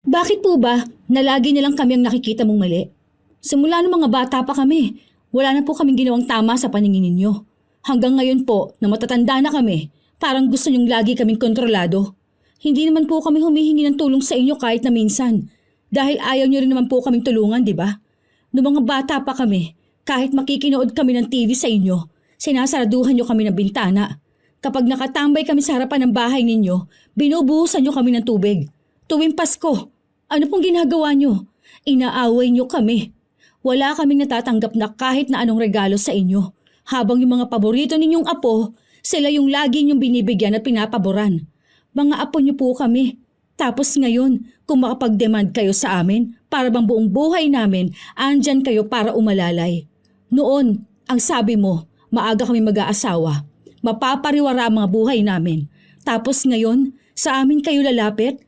Bakit po ba na lagi nilang kami ang nakikita mong mali? Simula nung mga bata pa kami, wala na po kaming ginawang tama sa paningin ninyo. Hanggang ngayon po na matatanda na kami, parang gusto niyong lagi kaming kontrolado. Hindi naman po kami humihingi ng tulong sa inyo kahit na minsan. Dahil ayaw niyo rin naman po kaming tulungan, di ba? Noong mga bata pa kami, kahit makikinood kami ng TV sa inyo, sinasaraduhan niyo kami ng bintana. Kapag nakatambay kami sa harapan ng bahay ninyo, binubuhusan niyo kami ng tubig. Tuwing Pasko, ano pong ginagawa niyo? Inaaway niyo kami. Wala kaming natatanggap na kahit na anong regalo sa inyo. Habang yung mga paborito ninyong apo, sila yung lagi niyong binibigyan at pinapaboran. Mga apo niyo po kami. Tapos ngayon, kung makapag-demand kayo sa amin, para bang buong buhay namin, andyan kayo para umalalay. Noon, ang sabi mo, maaga kami mag-aasawa. Mapapariwara ang mga buhay namin. Tapos ngayon, sa amin kayo lalapit?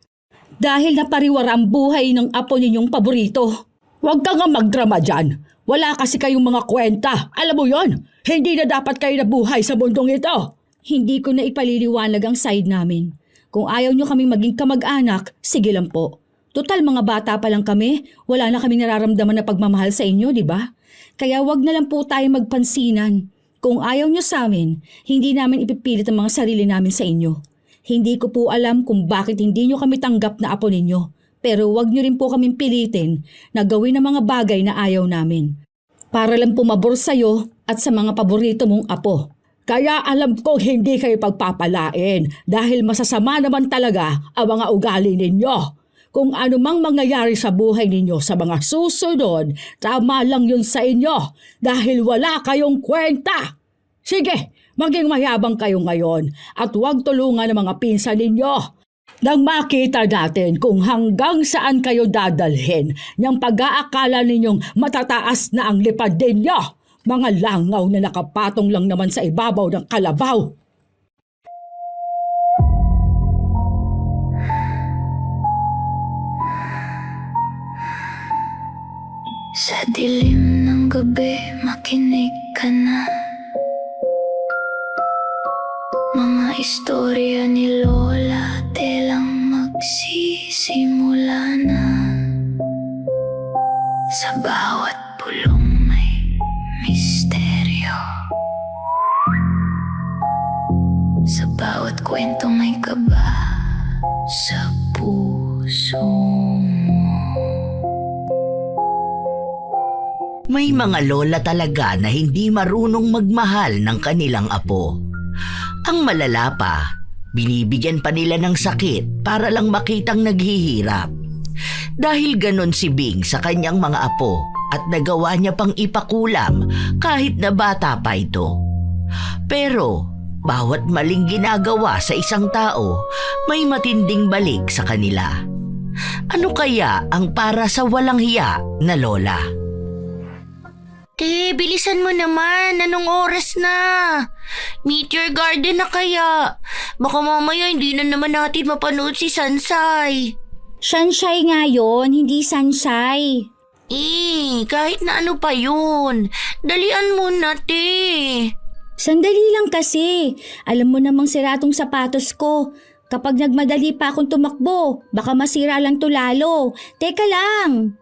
Dahil napariwara ang buhay ng apo ninyong paborito. Huwag ka nga magdrama dyan. Wala kasi kayong mga kwenta. Alam mo yon, hindi na dapat kayo nabuhay sa mundong ito. Hindi ko na ipaliliwanag ang side namin. Kung ayaw nyo kaming maging kamag-anak, sige lang po. Total mga bata pa lang kami, wala na kaming nararamdaman na pagmamahal sa inyo, di ba? Kaya wag na lang po tayo magpansinan. Kung ayaw nyo sa amin, hindi namin ipipilit ang mga sarili namin sa inyo. Hindi ko po alam kung bakit hindi nyo kami tanggap na apo ninyo. Pero wag nyo rin po kaming pilitin na gawin ang mga bagay na ayaw namin. Para lang pumabor sa'yo at sa mga paborito mong apo. Kaya alam kong hindi kayo pagpapalain dahil masasama naman talaga ang mga ugali ninyo. Kung ano mang mangyayari sa buhay ninyo sa mga susunod, tama lang yun sa inyo dahil wala kayong kwenta. Sige, maging mayabang kayo ngayon at huwag tulungan ng mga pinsan ninyo. Nang makita natin kung hanggang saan kayo dadalhin niyang pag-aakala ninyong matataas na ang lipad ninyo. Mga langaw na nakapatong lang naman sa ibabaw ng kalabaw. Sa dilim ng gabi, makinig ka na. Mga istorya ni Lola, telang magsisimula na. Sa bawat pulong may misteryo. Sa bawat kwento may kaba sa puso mo. May mga lola talaga na hindi marunong magmahal ng kanilang apo. Ang malala pa, binibigyan pa nila ng sakit para lang makitang naghihirap. Dahil ganon si Bing sa kanyang mga apo at nagawa niya pang ipakulam kahit na bata pa ito. Pero bawat maling ginagawa sa isang tao, may matinding balik sa kanila. Ano kaya ang para sa walang hiya na lola? Te, bilisan mo naman. Anong oras na? Meteor Garden na kaya. Baka mamaya hindi na naman natin mapanood si Sansay. Sansay nga yun, hindi sansay. Kahit na ano pa yun. Dalian mo na, te. Sandali lang kasi. Alam mo namang sira tong sapatos ko. Kapag nagmadali pa akong tumakbo, baka masira lang to lalo. Teka lang.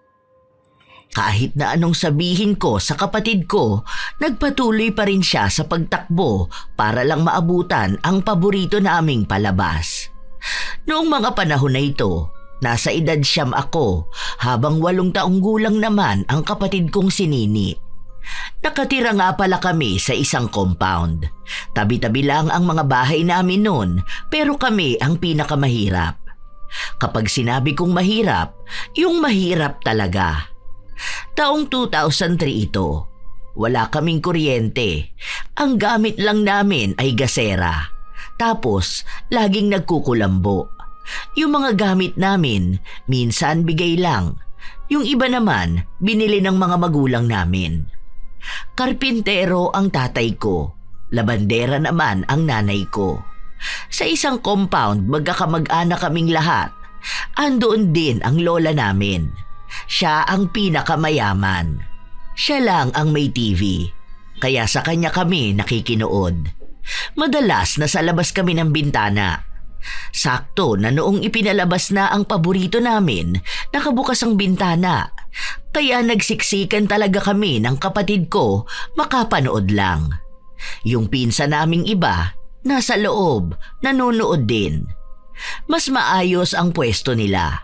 Kahit na anong sabihin ko sa kapatid ko, nagpatuloy pa rin siya sa pagtakbo para lang maabutan ang paborito naming palabas. Noong mga panahon na ito, nasa edad siyam ako habang 8 taong gulang naman ang kapatid kong si Nini. Nakatira nga pala kami sa isang compound. Tabi-tabi lang ang mga bahay namin noon pero kami ang pinakamahirap. Kapag sinabi kong mahirap, yung mahirap talaga. Taong 2003 ito. Wala kaming kuryente. Ang gamit lang namin ay gasera. Tapos, laging nagkukulambo. Yung mga gamit namin, minsan bigay lang. Yung iba naman, binili ng mga magulang namin. Karpintero ang tatay ko. Labandera naman ang nanay ko. Sa isang compound, magkakamag-anak kaming lahat. Andoon din ang lola namin. Siya ang pinakamayaman. Siya lang ang may TV. Kaya sa kanya kami nakikinood. Madalas nasa labas kami ng bintana. Sakto na noong ipinalabas na ang paborito namin, nakabukas ang bintana. Kaya nagsiksikan talaga kami ng kapatid ko makapanood lang. Yung pinsa naming iba, nasa loob, nanonood din. Mas maayos ang pwesto nila.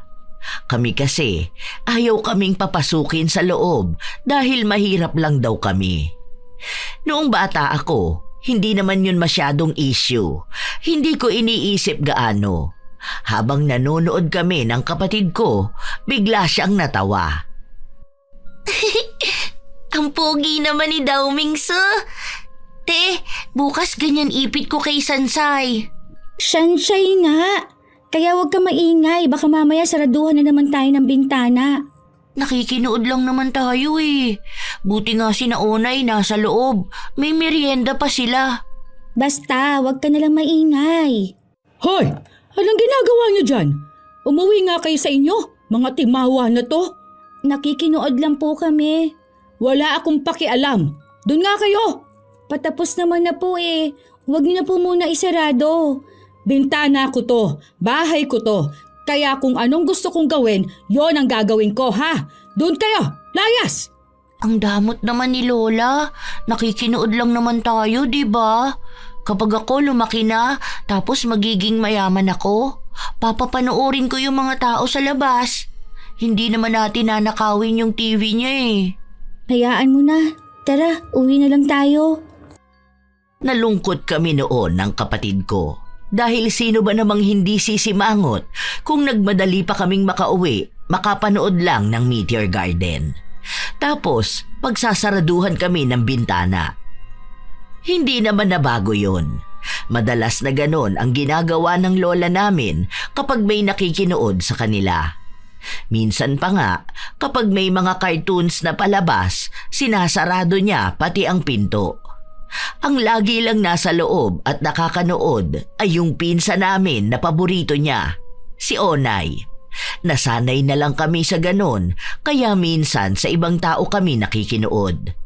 Kami kasi, ayaw kaming papasukin sa loob dahil mahirap lang daw kami. Noong bata ako, hindi naman yun masyadong issue. Hindi ko iniisip gaano. Habang nanonood kami ng kapatid ko, bigla siyang natawa. Ang pogi naman ni Daomingso. Te, bukas ganyan ipit ko kay Sansay. Sansay nga. Kaya huwag ka maingay. Baka mamaya saraduhan na naman tayo ng bintana. Nakikinood lang naman tayo eh. Buti nga si Naonay nasa loob. May merienda pa sila. Basta, huwag ka nalang maingay. Hoy! Anong ginagawa niyo dyan? Umuwi nga kayo sa inyo, mga timawa na to. Nakikinood lang po kami. Wala akong pakialam. Doon nga kayo! Patapos naman na po eh. Huwag niyo na po muna isarado. Bintana ko to, bahay ko to. Kaya kung anong gusto kong gawin, yon ang gagawin ko, ha? Doon kayo! Layas! Ang damot naman ni Lola. Nakikinood lang naman tayo, di ba? Kapag ako lumaki na, tapos magiging mayaman ako, papapanoorin ko yung mga tao sa labas. Hindi naman natin nanakawin yung TV niya eh. Hayaan mo na. Tara, uwi na lang tayo. Nalungkot kami noon ng kapatid ko. Dahil sino ba namang hindi sisimangot kung nagmadali pa kaming makauwi, makapanood lang ng Meteor Garden. Tapos, pagsasaraduhan kami ng bintana. Hindi naman nabago yon. Madalas na ganon ang ginagawa ng lola namin kapag may nakikinood sa kanila. Minsan pa nga, kapag may mga cartoons na palabas, sinasarado niya pati ang pinto. Ang lagi lang nasa loob at nakakanood ay yung pinsa namin na paborito niya, si Onay. Nasanay na lang kami sa ganon, kaya minsan sa ibang tao kami nakikinood.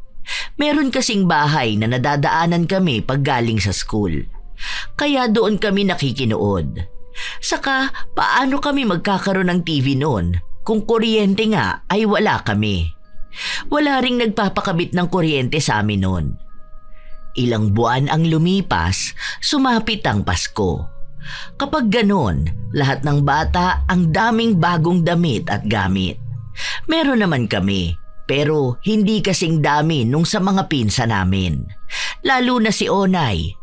Meron kasing bahay na nadadaanan kami pag galing sa school. Kaya doon kami nakikinood. Saka paano kami magkakaroon ng TV noon kung kuryente nga ay wala kami? Wala ring nagpapakabit ng kuryente sa amin noon. Ilang buwan ang lumipas, sumapit ang Pasko. Kapag ganon, lahat ng bata ang daming bagong damit at gamit. Meron naman kami, pero hindi kasing dami nung sa mga pinsa namin. Lalo na si Onay.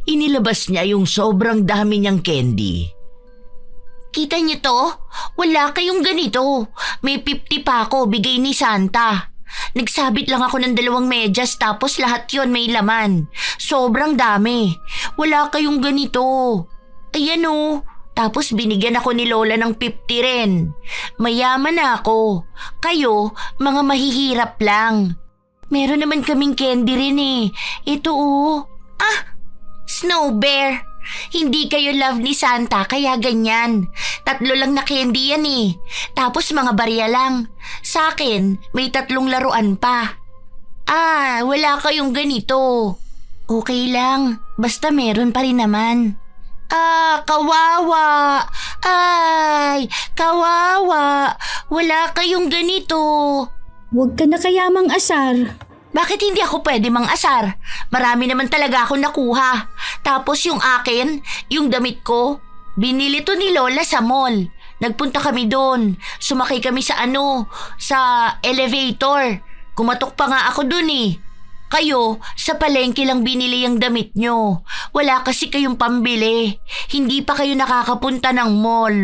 Inilabas niya yung sobrang dami niyang candy. Kita niyo to? Wala kayong ganito. May 50 pa ako, bigay ni Santa. Nagsabit lang ako ng 2 medyas tapos lahat yon may laman. Sobrang dami. Wala kayong ganito. Ayan o. Tapos binigyan ako ni Lola ng 50 rin. Mayaman na ako. Kayo, mga mahihirap lang. Meron naman kaming candy rin eh. Ito o. Ah! Snow Bear. Hindi kayo love ni Santa kaya ganyan. 3 lang na candy yan eh. Tapos mga barya lang. Sa akin, may 3 laruan pa. Ah, wala kayong ganito. Okay lang. Basta meron pa rin naman. Ah, kawawa. Ay, kawawa. Wala kayong ganito. Huwag ka na kaya mang-asar. Bakit hindi ako pwede mang-asar? Marami naman talaga ako nakuha. Tapos yung akin, yung damit ko, binili to ni Lola sa mall. Nagpunta kami doon. Sumakay kami sa sa elevator. Kumatok pa nga ako doon eh. Kayo, sa palengke lang binili yung damit nyo. Wala kasi kayong pambili. Hindi pa kayo nakakapunta ng mall.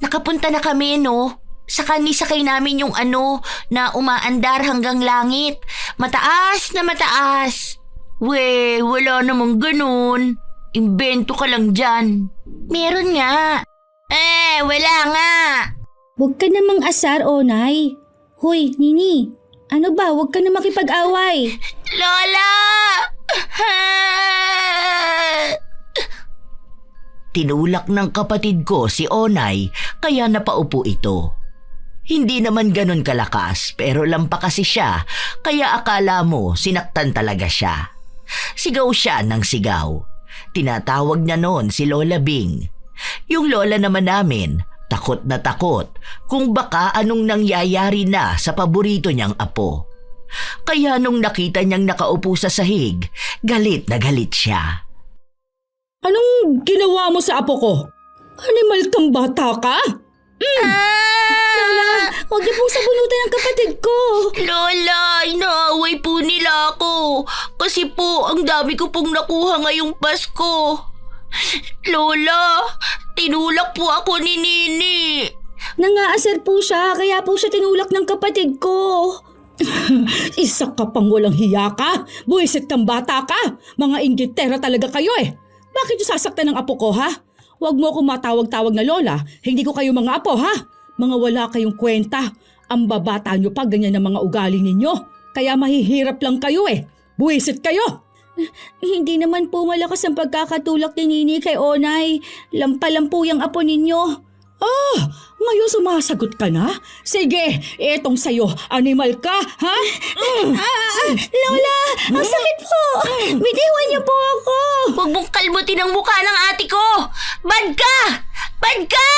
Nakapunta na kami, no? Saka nisakay namin yung na umaandar hanggang langit. Mataas na mataas. Wala namang ganun. Imbento ka lang dyan. Meron nga. Wala nga. Huwag ka namang asar, Onay. Hoy, Nini. Ano ba? Huwag ka na makipag-away. Lola! Tinulak ng kapatid ko si Onay kaya napaupo ito. Hindi naman ganun kalakas pero lampa kasi siya kaya akala mo sinaktan talaga siya. Sigaw siya ng sigaw. Tinatawag niya noon si Lola Bing. Yung lola naman namin, takot na takot kung baka anong nangyayari na sa paborito niyang apo. Kaya nung nakita niyang nakaupo sa sahig, galit na galit siya. Anong ginawa mo sa apo ko? Animal kang bata ka? Lola, huwag niyo pong sabunutan ang kapatid ko. Lola, inaaway po nila ako. Kasi po, ang dami ko pong nakuha ngayong Pasko. Lola, tinulak po ako ni Nini. Nangaasar po siya, kaya po siya tinulak ng kapatid ko. Isa ka pang walang hiya ka. Buwisit kang bata ka. Mga inggitera talaga kayo eh. Bakit yung sasaktan ng apo ko ha? Huwag mo akong matawag-tawag na lola. Hindi ko kayo mga apo ha. Mga wala kayong kwenta. Ang babata nyo pa ganyan ang mga ugali ninyo. Kaya mahihirap lang kayo eh. Buwisit kayo. Hindi naman po malakas ang pagkakatulak ni Nini kay Onay. Lampalan po yung apo ninyo. Ngayon sumasagot ka na? Sige, etong sayo. Animal ka, ha? Lola, ang sakit po. Bitiwan niyo po ako. Huwag mong kalbutin ang mukha ng ate ko. Bad ka! Bad ka!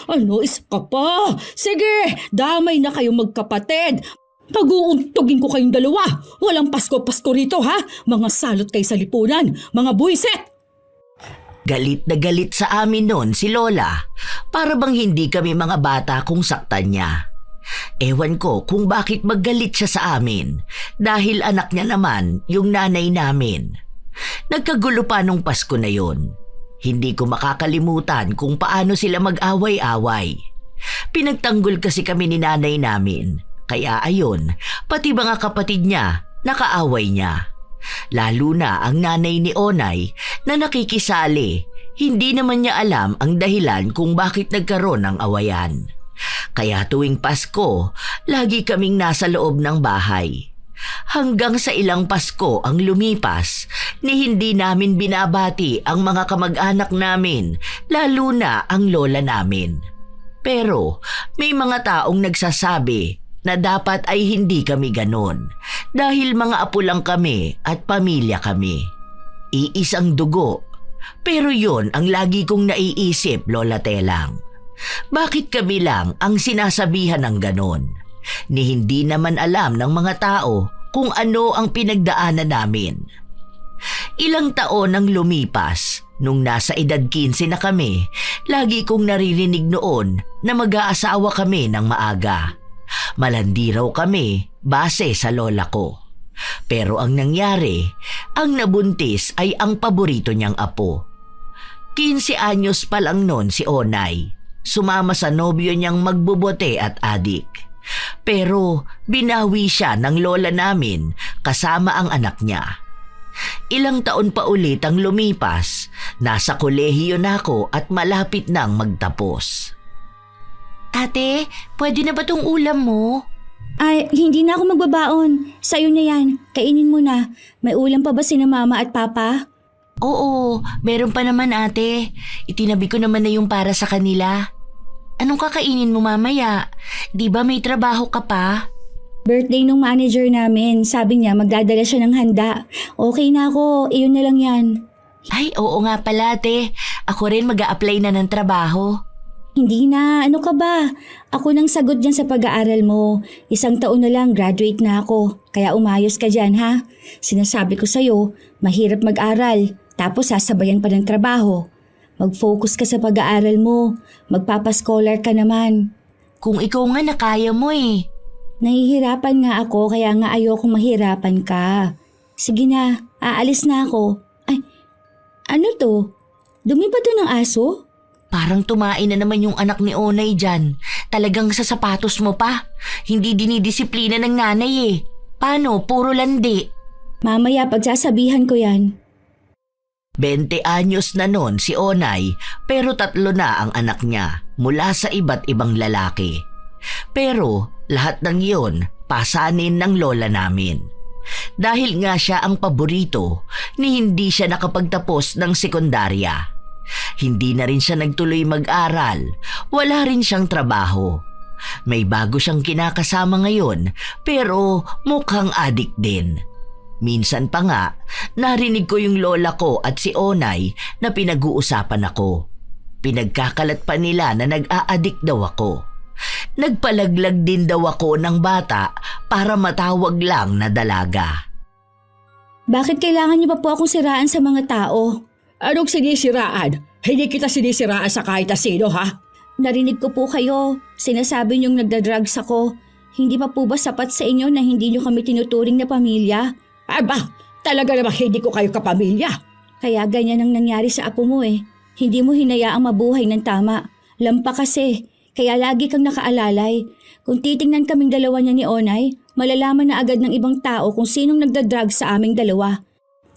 Ano, isa ka pa? Sige, damay na kayong magkapatid. Pag-uuntugin ko kayong dalawa. Walang Pasko-Pasko rito, ha? Mga salot kayo sa lipunan. Mga buwiset! Galit na galit sa amin noon si Lola. Para bang hindi kami mga bata kung saktan niya. Ewan ko kung bakit maggalit siya sa amin dahil anak niya naman yung nanay namin. Nagkagulo pa nung Pasko na yon. Hindi ko makakalimutan kung paano sila mag-away-away. Pinagtanggol kasi kami ni nanay namin. Kaya ayon, pati mga kapatid niya, nakaaway niya. Lalo na ang nanay ni Onay na nakikisali. Hindi naman niya alam ang dahilan kung bakit nagkaroon ng awayan. Kaya tuwing Pasko, lagi kaming nasa loob ng bahay. Hanggang sa ilang Pasko ang lumipas ni hindi namin binabati ang mga kamag-anak namin, lalo na ang lola namin. Pero may mga taong nagsasabi na dapat ay hindi kami ganon dahil mga apo lang kami at pamilya kami. Iisang dugo. Pero yon ang lagi kong naiisip, Lola Telang. Bakit kami lang ang sinasabihan ng ganon? Ni hindi naman alam ng mga tao kung ano ang pinagdaanan namin. Ilang taon ang lumipas, nung nasa edad 15 na kami, lagi kong naririnig noon na mag-aasawa kami ng maaga. Malandi raw kami base sa lola ko. Pero ang nangyari, ang nabuntis ay ang paborito niyang apo. 15 anyos pa lang noon si Onay. Sumama sa nobyo niyang magbubote at adik. Pero binawi siya ng lola namin kasama ang anak niya. Ilang taon pa ulit ang lumipas, nasa kolehiyo na ako at malapit nang magtapos. Ate, pwede na ba tong ulam mo? Ay, hindi na ako magbabaon. Sa'yo na yan. Kainin mo na. May ulam pa ba sina mama at papa? Oo, meron pa naman ate. Itinabi ko naman na yung para sa kanila. Anong kakainin mo mamaya? Di ba may trabaho ka pa? Birthday nung manager namin. Sabi niya magdadala siya ng handa. Okay na ako. Iyon na lang yan. Ay, oo nga pala ate. Ako rin mag-a-apply na ng trabaho. Hindi na. Ano ka ba? Ako nang sagot dyan sa pag-aaral mo. 1 taon na lang, graduate na ako. Kaya umayos ka dyan, ha? Sinasabi ko sa'yo, mahirap mag-aral. Tapos sasabayan pa ng trabaho. Mag-focus ka sa pag-aaral mo. Magpapascholar ka naman. Kung ikaw nga nakaya mo eh. Nahihirapan nga ako, kaya nga ayokong mahirapan ka. Sige na, aalis na ako. Ay, ano to? Dumi ba to ng aso? Parang tumain na naman yung anak ni Onay dyan. Talagang sa sapatos mo pa. Hindi dinidisiplina ng nanay eh. Paano? Puro landi. Mamaya pagsasabihan ko yan. 20 anyos na noon si Onay pero 3 na ang anak niya mula sa iba't ibang lalaki. Pero lahat ng iyon pasanin ng lola namin. Dahil nga siya ang paborito ni hindi siya nakapagtapos ng sekundarya. Hindi na rin siya nagtuloy mag-aral, wala rin siyang trabaho. May bago siyang kinakasama ngayon pero mukhang adik din. Minsan pa nga, narinig ko yung lola ko at si Onay na pinag-uusapan ako. Pinagkakalat pa nila na nag-a-addict daw ako. Nagpalaglag din daw ako ng bata para matawag lang na dalaga. Bakit kailangan niyo pa po akong siraan sa mga tao? Anong sinisiraan? Hindi kita sinisiraan sa kahit na sino, ha? Narinig ko po kayo. Sinasabi niyong nagda-drugs ako. Hindi pa po ba sapat sa inyo na hindi niyo kami tinuturing na pamilya? Aba, talaga namang hindi ko kayo kapamilya. Kaya ganyan ang nangyari sa apo mo eh. Hindi mo hinayaang mabuhay ng tama. Lampa kasi. Kaya lagi kang nakaalalay. Kung titingnan kaming dalawa niya ni Onay, malalaman na agad ng ibang tao kung sinong nagda-drugs sa aming dalawa.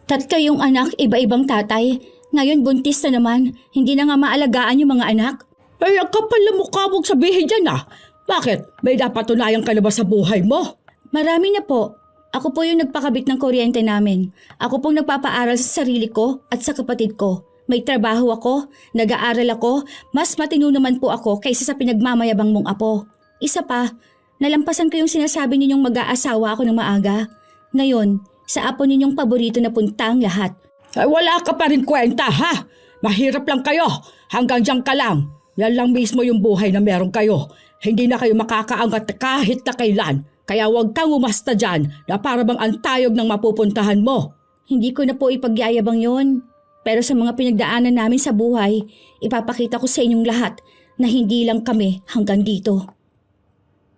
Kayong anak, iba-ibang tatay. Ngayon buntis na naman. Hindi na nga maalagaan yung mga anak. Ay, ang kapal na mukha mong sabihin dyan, ah. Bakit? May napatunayan ka na ba sa buhay mo? Marami na po. Ako po yung nagpakabit ng kuryente namin. Ako pong nagpapaaral sa sarili ko at sa kapatid ko. May trabaho ako, nag-aaral ako, mas matino naman po ako kaysa sa pinagmamayabang mong apo. Isa pa, nalampasan ko yung sinasabi ninyong mag-aasawa ako ng maaga. Ngayon, sa apo ninyong paborito na punta ang lahat. Ay, wala ka pa rin kwenta, ha? Mahirap lang kayo. Hanggang dyan ka lang. Yan lang mismo yung buhay na meron kayo. Hindi na kayo makakaangat kahit na kailan. Kaya huwag kang umasta dyan na para bang antayog ng mapupuntahan mo. Hindi ko na po ipagyayabang yon. Pero sa mga pinagdaanan namin sa buhay, ipapakita ko sa inyong lahat na hindi lang kami hanggang dito.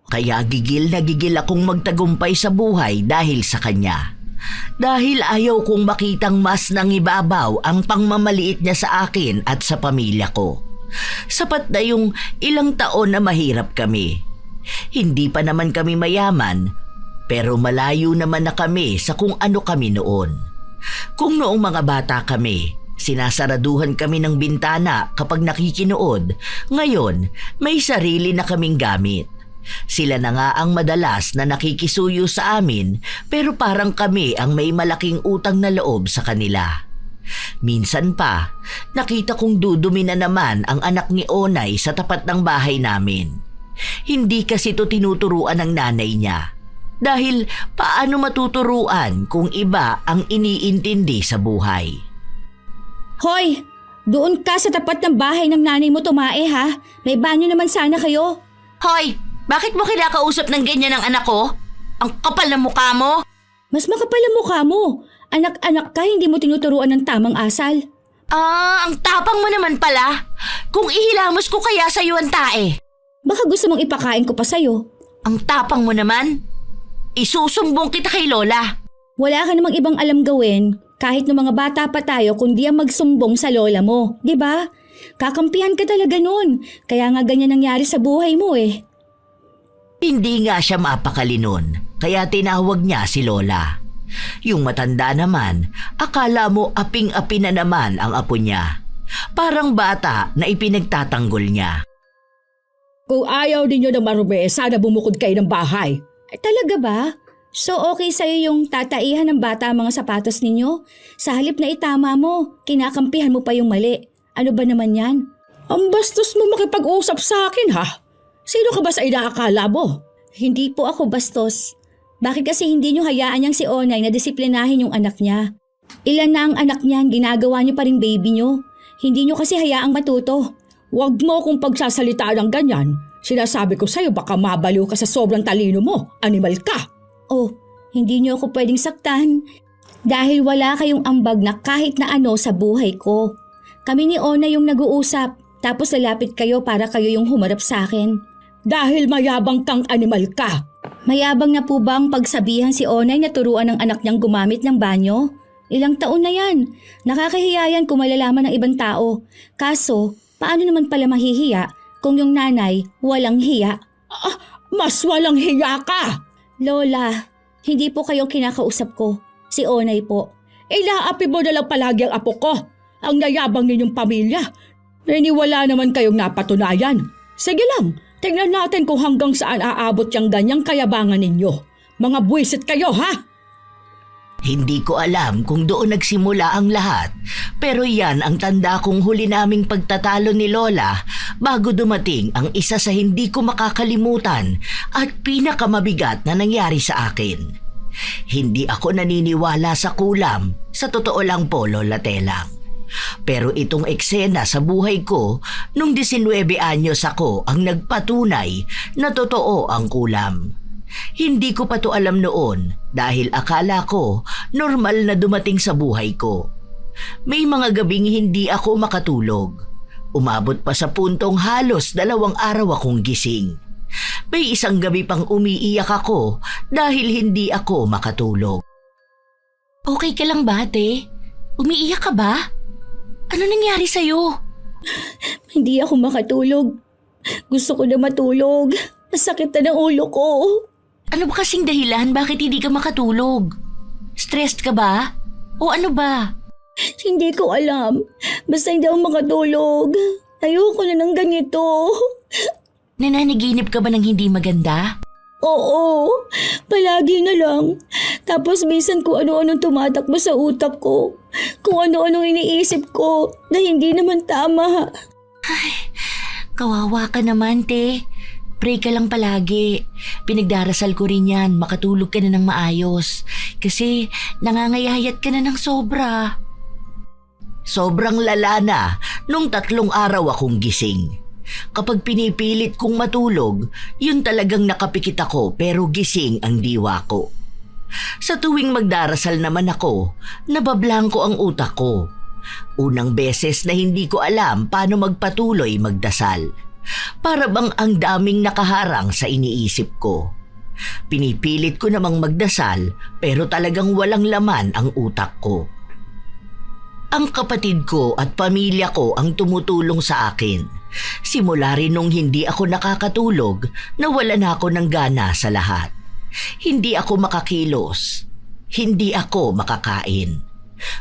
Kaya gigil na gigil akong magtagumpay sa buhay dahil sa kanya. Dahil ayaw kong makitang mas nangibabaw ang pangmamaliit niya sa akin at sa pamilya ko. Sapat na yung ilang taon na mahirap kami. Hindi pa naman kami mayaman, pero malayo naman na kami sa kung ano kami noon. Kung noong mga bata kami, sinasaraduhan kami ng bintana kapag nakikinood, ngayon may sarili na kaming gamit. Sila na nga ang madalas na nakikisuyo sa amin, pero parang kami ang may malaking utang na loob sa kanila. Minsan pa, nakita kong dudumi na naman ang anak ni Onay sa tapat ng bahay namin. Hindi kasi to tinuturuan ng nanay niya. Dahil paano matuturuan kung iba ang iniintindi sa buhay? Hoy! Doon ka sa tapat ng bahay ng nanay mo tumae ha? May banyo naman sana kayo. Hoy! Bakit mo kinakausap ng ganyan ang anak ko? Ang kapal ng mukha mo! Mas makapal ang mukha mo. Anak-anak ka, hindi mo tinuturuan ng tamang asal. Ah, ang tapang mo naman pala. Kung ihilamos ko kaya sa'yo ang tae. Baka gusto mong ipakain ko pa sa'yo. Ang tapang mo naman. Isusumbong kita kay Lola. Wala ka namang ibang alam gawin kahit ng mga bata pa tayo kundi ang magsumbong sa lola mo, di ba? Kakampihan ka talaga nun. Kaya nga ganyan nangyari sa buhay mo eh. Hindi nga siya mapakali nun, kaya tinawag niya si Lola. Yung matanda naman, akala mo aping-api na naman ang apo niya. Parang bata na ipinagtatanggol niya. Kung ayaw ninyo na marumi, sana bumukod kayo ng bahay. Talaga ba? So okay sa'yo yung tataihan ng bata ang mga sapatos ninyo? Sa halip na itama mo, kinakampihan mo pa yung mali. Ano ba naman yan? Ang bastos mo makipag-usap sa akin, ha? Sino ka ba sa inaakala mo? Hindi po ako bastos. Bakit kasi hindi nyo hayaan niyang si Onay na disiplinahin yung anak niya? Ilan na ang anak niyan, ginagawa niyo pa rin baby niyo. Hindi nyo kasi hayaang matuto. Huwag mo kung pagsasalita ng ganyan. Sinasabi ko sa'yo baka mabaliw ka sa sobrang talino mo. Animal ka. Oh, hindi niyo ako pwedeng saktan. Dahil wala kayong ambag na kahit na ano sa buhay ko. Kami ni Onay yung nag-uusap. Tapos lalapit kayo para kayo yung humarap sa akin. Dahil mayabang kang animal ka. Mayabang na po ba ang pagsabihan si Onay na turuan ng anak niyang gumamit ng banyo? Ilang taon na yan. Nakakahiya yan kung malalaman ng ibang tao. Kaso, paano naman pala mahihiya kung yung nanay walang hiya? Mas walang hiya ka. Lola, hindi po kayong kinakausap ko. Si Onay po. Ilaapi mo na lang palagi ang apo ko. Ang nayabang ninyong pamilya. Niniwala naman kayong napatunayan. Sige lang, tingnan natin kung hanggang saan aabot yung ganyang kayabangan ninyo. Mga buwisit kayo, ha? Hindi ko alam kung doon nagsimula ang lahat, pero yan ang tanda kong huli naming pagtatalo ni Lola bago dumating ang isa sa hindi ko makakalimutan at pinakamabigat na nangyari sa akin. Hindi ako naniniwala sa kulam, sa totoo lang po, Lola Telang. Pero itong eksena sa buhay ko nung 19 anyos ako ang nagpatunay na totoo ang kulam. Hindi ko pa to alam noon dahil akala ko normal na dumating sa buhay ko. May mga gabing hindi ako makatulog. Umabot pa sa puntong halos 2 araw akong gising. May isang gabi pang umiiyak ako dahil hindi ako makatulog. Okay ka lang ba, ate? Umiiyak ka ba? Ano nangyari sa'yo? Hindi ako makatulog. Gusto ko na matulog. Masakit na ng ulo ko. Ano ba kasing dahilan bakit hindi ka makatulog? Stressed ka ba? O ano ba? Hindi ko alam. Basta hindi ako makatulog. Ayoko na ng ganito. Nananaginip ka ba ng hindi maganda? Oo, palagi na lang. Tapos minsan kung ano-anong tumatakbo sa utak ko. Kung ano-anong iniisip ko na hindi naman tama. Kawawa ka naman, te. Pray ka lang palagi. Pinagdarasal ko rin yan, makatulog ka na ng maayos. Kasi nangangayayat ka na ng sobra. Sobrang lala na nung 3 araw akong gising. Kapag pinipilit kong matulog, yun talagang nakapikit ako pero gising ang diwa ko. Sa tuwing magdarasal naman ako, nabablangko ang utak ko. Unang beses na hindi ko alam paano magpatuloy magdasal. Para bang ang daming nakaharang sa iniisip ko. Pinipilit ko namang magdasal pero talagang walang laman ang utak ko. Ang kapatid ko at pamilya ko ang tumutulong sa akin. Simula rin nung hindi ako nakakatulog, nawala na ako ng gana sa lahat. Hindi ako makakilos. Hindi ako makakain.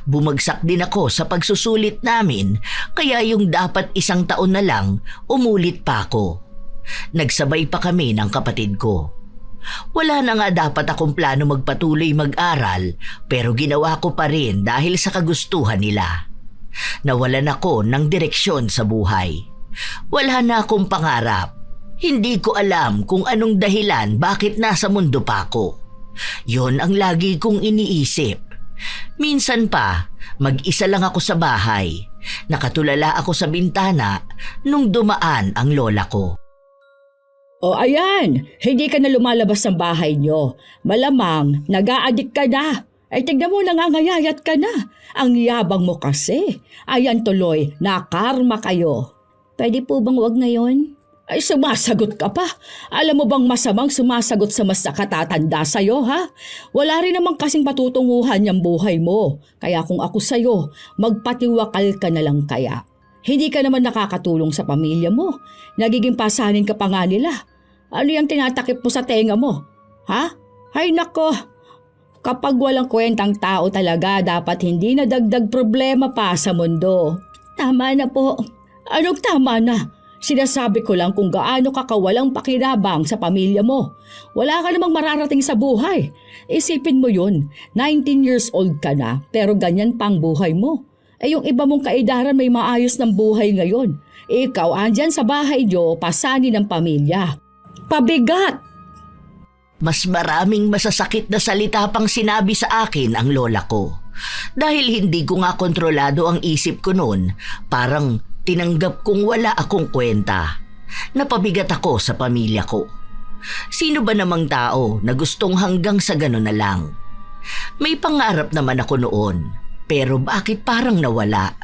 Bumagsak din ako sa pagsusulit namin, kaya yung dapat 1 taon na lang, umulit pa ako. Nagsabay pa kami ng kapatid ko. Wala na nga dapat akong plano magpatuloy mag-aral, pero ginawa ko pa rin dahil sa kagustuhan nila. Nawalan ako ng direksyon sa buhay. Wala na akong pangarap. Hindi ko alam kung anong dahilan bakit nasa mundo pa ako. Yon ang lagi kong iniisip. Minsan pa, mag-isa lang ako sa bahay. Nakatulala ako sa bintana nung dumaan ang lola ko. O ayan, hindi ka na lumalabas ng bahay nyo. Malamang, nag-a-addict ka na. Ay tignan mo, nangangayayat ka na. Ang yabang mo kasi. Ayan tuloy, nakarma kayo. Pwede po bang wag ngayon? Ay sumasagot ka pa. Alam mo bang masamang sumasagot sa mas nakatatanda sa'yo, ha? Wala rin naman kasing patutunguhan yung buhay mo. Kaya kung ako sa'yo, magpatiwakal ka na lang kaya. Hindi ka naman nakakatulong sa pamilya mo. Nagiging pasanin ka pa nga nila. Ano yung tinatakip mo sa tenga mo? Ha? Ay nako. Kapag walang kwentang tao talaga, dapat hindi na dagdag problema pa sa mundo. Tama na po. Anong tama na? Sinasabi ko lang kung gaano ka kawalang pakirabang sa pamilya mo. Wala ka namang mararating sa buhay. Isipin mo yun, 19 years old ka na pero ganyan pang buhay mo. Eh yung iba mong kaedaran may maayos ng buhay ngayon. Ikaw andyan sa bahay nyo, pasani ng pamilya. Pabigat! Mas maraming masasakit na salita pang sinabi sa akin ang lola ko. Dahil hindi ko nga kontrolado ang isip ko noon, parang tinanggap kong wala akong kwenta. Napabigat ako sa pamilya ko. Sino ba namang tao na gustong hanggang sa gano'n na lang? May pangarap naman ako noon. Pero bakit parang nawala?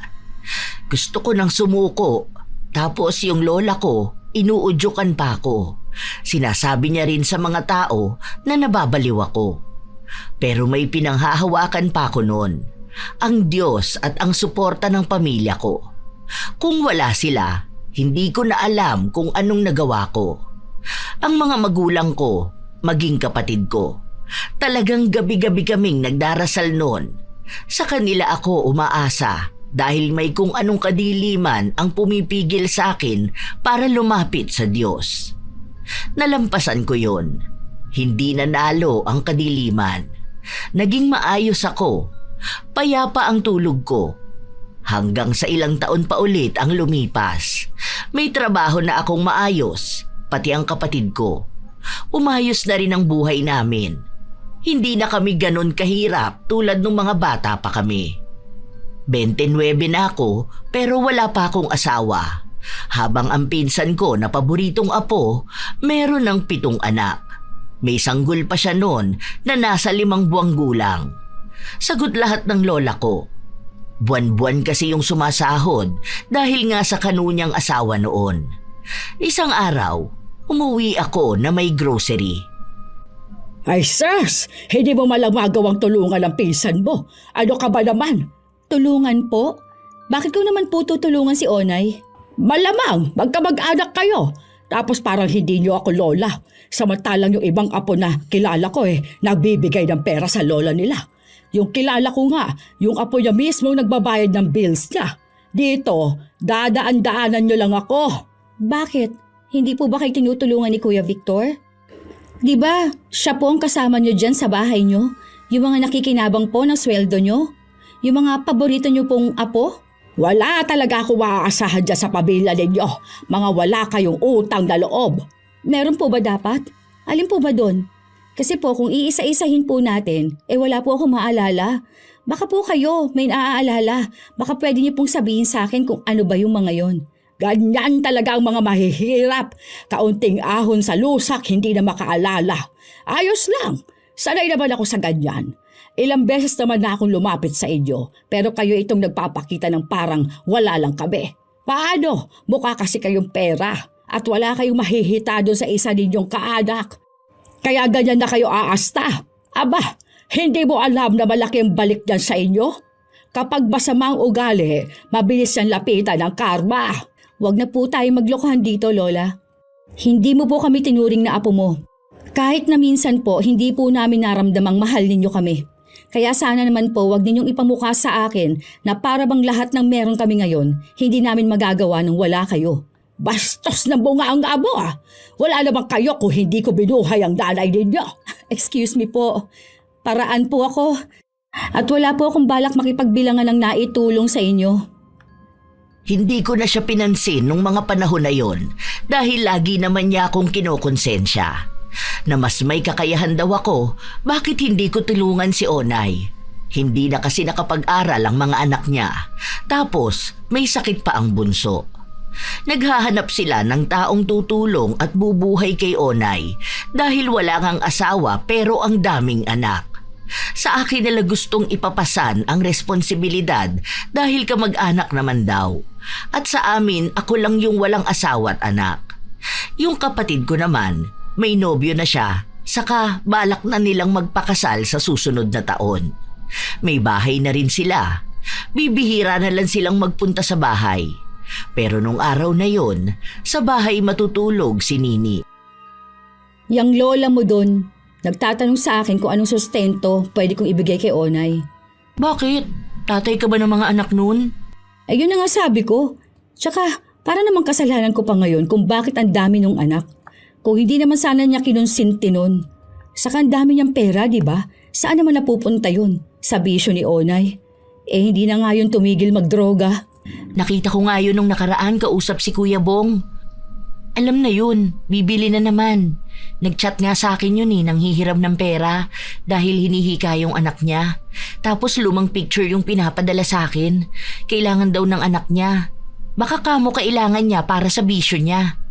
Gusto ko nang sumuko. Tapos yung lola ko, inuudyukan pa ako. Sinasabi niya rin sa mga tao na nababaliw ako. Pero may pinanghahawakan pa ako noon. Ang Diyos at ang suporta ng pamilya ko. Kung wala sila, hindi ko na alam kung anong nagawa ko. Ang mga magulang ko, maging kapatid ko, talagang gabi-gabi kaming nagdarasal noon. Sa kanila ako umaasa dahil may kung anong kadiliman ang pumipigil sa akin para lumapit sa Diyos. Nalampasan ko yon. Hindi nanalo ang kadiliman. Naging maayos ako. Payapa ang tulog ko. Hanggang sa ilang taon pa ulit ang lumipas. May trabaho na akong maayos, pati ang kapatid ko. Umayos na rin ang buhay namin. Hindi na kami ganon kahirap tulad ng mga bata pa kami. 29 na ako pero wala pa akong asawa. Habang ang pinsan ko na paboritong apo, meron ng 7 anak. May sanggol pa siya noon na nasa 5 buwang gulang. Sagot lahat ng lola ko. Buwan-buwan kasi yung sumasahod dahil nga sa kanunyang asawa noon. Isang araw, umuwi ako na may grocery. Ay sis, hindi mo malang magawang tulungan ang pinsan mo. Ano ka ba naman? Tulungan po? Bakit ko naman po tutulungan si Onay? Malamang, magkamag-anak kayo. Tapos parang hindi niyo ako lola. Samantalang yung ibang apo na kilala ko nagbibigay ng pera sa lola nila. Yung kilala ko nga, yung apo niya mismo nagbabayad ng bills niya. Dito, dadaan-daanan niyo lang ako. Bakit? Hindi po ba kayo tinutulungan ni Kuya Victor? Di ba, siya po ang kasama niyo dyan sa bahay niyo? Yung mga nakikinabang po ng sweldo niyo? Yung mga paborito niyo pong apo? Wala talaga ako maaasahan dyan sa pamilya ninyo. Mga wala kayong utang na loob. Meron po ba dapat? Alin po ba doon? Kasi po kung iisa-isahin po natin, wala po akong maalala. Baka po kayo may naaalala. Baka pwede niyo pong sabihin sa akin kung ano ba yung mga yon. Ganyan talaga ang mga mahihirap. Kaunting ahon sa lusak, hindi na makaalala. Ayos lang. Sanay naman ako sa ganyan. Ilang beses naman na akong lumapit sa inyo, pero kayo itong nagpapakita ng parang wala lang kami. Paano? Mukha kasi kayong pera at wala kayong mahihita doon sa isa ninyong kaanak. Kaya ganyan na kayo aasta. Aba, hindi mo alam na malaki ang balik niyan sa inyo? Kapag masamang ugali, mabilis yan lapitan ng karma. Huwag na po tayo maglokohan dito, Lola. Hindi mo po kami tinuring na apo mo. Kahit na minsan po, hindi po namin naramdamang mahal ninyo kami. Kaya sana naman po wag ninyong ipamukha sa akin na para bang lahat ng meron kami ngayon, hindi namin magagawa nang wala kayo. Bastos na bunga ang abo Wala naman kayo kung hindi ko binuhay ang nanay ninyo. Excuse me po, paraan po ako. At wala po akong balak makipagbilangan ng naitulong sa inyo. Hindi ko na siya pinansin nung mga panahon na yon dahil lagi naman niya akong kinokonsensya. Na mas may kakayahan daw ako, bakit hindi ko tulungan si Onay? Hindi na kasi nakapag-aral ang mga anak niya. Tapos, may sakit pa ang bunso. Naghahanap sila ng taong tutulong at bubuhay kay Onay dahil wala ngang asawa pero ang daming anak. Sa akin nila gustong ipapasan ang responsibilidad dahil kamag-anak naman daw. At sa amin, ako lang yung walang asawa at anak. Yung kapatid ko naman, may nobyo na siya, saka balak na nilang magpakasal sa susunod na taon. May bahay na rin sila. Bibihira na lang silang magpunta sa bahay. Pero nung araw na yon, sa bahay matutulog si Nini. Yang lola mo dun, nagtatanong sa akin kung anong sustento pwede kong ibigay kay Onay. Bakit? Tatay ka ba ng mga anak nun? Ayun na nga sabi ko. Tsaka, para namang kasalanan ko pa ngayon kung bakit ang dami nung anak. Kung hindi naman sana niya kinonsinti nun. Saka ang dami niyang pera, di ba? Saan naman napupunta yun? Sa bisyo ni Onay. Hindi na nga yun tumigil magdroga. Nakita ko nga yun nung nakaraan kausap si Kuya Bong. Alam na yun, bibili na naman. Nag-chat nga sa akin yun nang hihiram ng pera dahil hinihika yung anak niya. Tapos lumang picture yung pinapadala sa akin. Kailangan daw ng anak niya. Baka kamo kailangan niya para sa bisyo niya.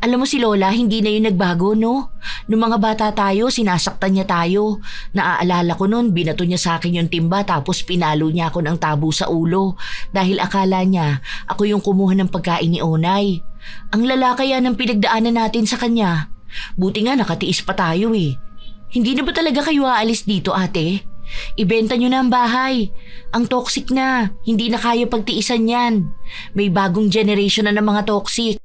Alam mo si Lola, hindi na yun nagbago, no? Nung mga bata tayo, sinasaktan niya tayo. Naaalala ko nun, binato niya sa akin yung timba tapos pinalo niya ako ng tabo sa ulo dahil akala niya ako yung kumuha ng pagkain ni Onay. Ang lalaki yan ang pinagdaanan natin sa kanya. Buti nga nakatiis pa tayo eh. Hindi na ba talaga kayo aalis dito, ate? Ibenta nyo na ang bahay. Ang toxic na, hindi na kaya pagtiisan yan. May bagong generation na ng mga toxic.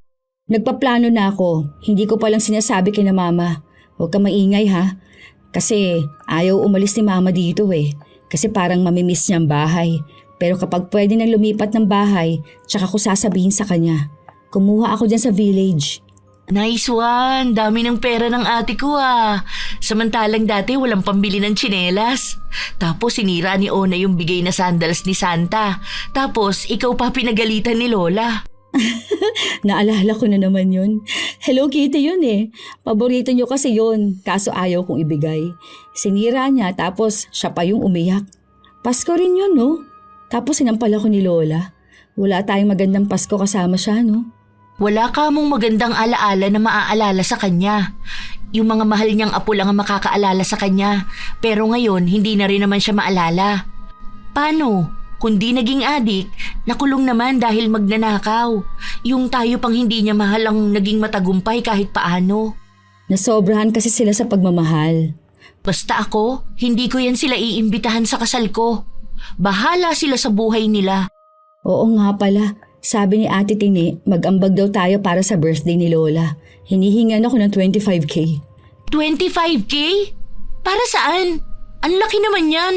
Nagpaplano na ako. Hindi ko palang sinasabi kay na mama. Huwag ka maingay ha. Kasi ayaw umalis ni mama dito eh. Kasi parang mamimiss niya ang bahay. Pero kapag pwede nang lumipat ng bahay, tsaka ko sasabihin sa kanya. Kumuha ako dyan sa village. Nice one! Dami ng pera ng ate ko ah. Samantalang dati walang pambili ng tsinelas. Tapos sinira ni Ona yung bigay na sandals ni Santa. Tapos ikaw pa pinagalitan ni Lola. Naalala ko na naman yun. Hello Kitty yun eh. Paborito niyo kasi yun, kaso ayaw kong ibigay. Sinira niya tapos siya pa yung umiyak. Pasko rin yun no? Tapos sinampal ako ni Lola. Wala tayong magandang Pasko kasama siya no? Wala ka mong magandang alaala na maaalala sa kanya. Yung mga mahal niyang apo lang ang makakaalala sa kanya. Pero ngayon, hindi na rin naman siya maalala. Paano? Kung di naging adik, nakulong naman dahil magnanakaw. Yung tayo pang hindi niya mahal ang naging matagumpay kahit paano. Nasobrahan kasi sila sa pagmamahal. Basta ako, hindi ko yan sila iimbitahan sa kasal ko. Bahala sila sa buhay nila. Oo nga pala. Sabi ni Ate Tini, mag-ambag daw tayo para sa birthday ni Lola. Hinihingan ako ng 25K. 25K? Para saan? Ang laki naman yan.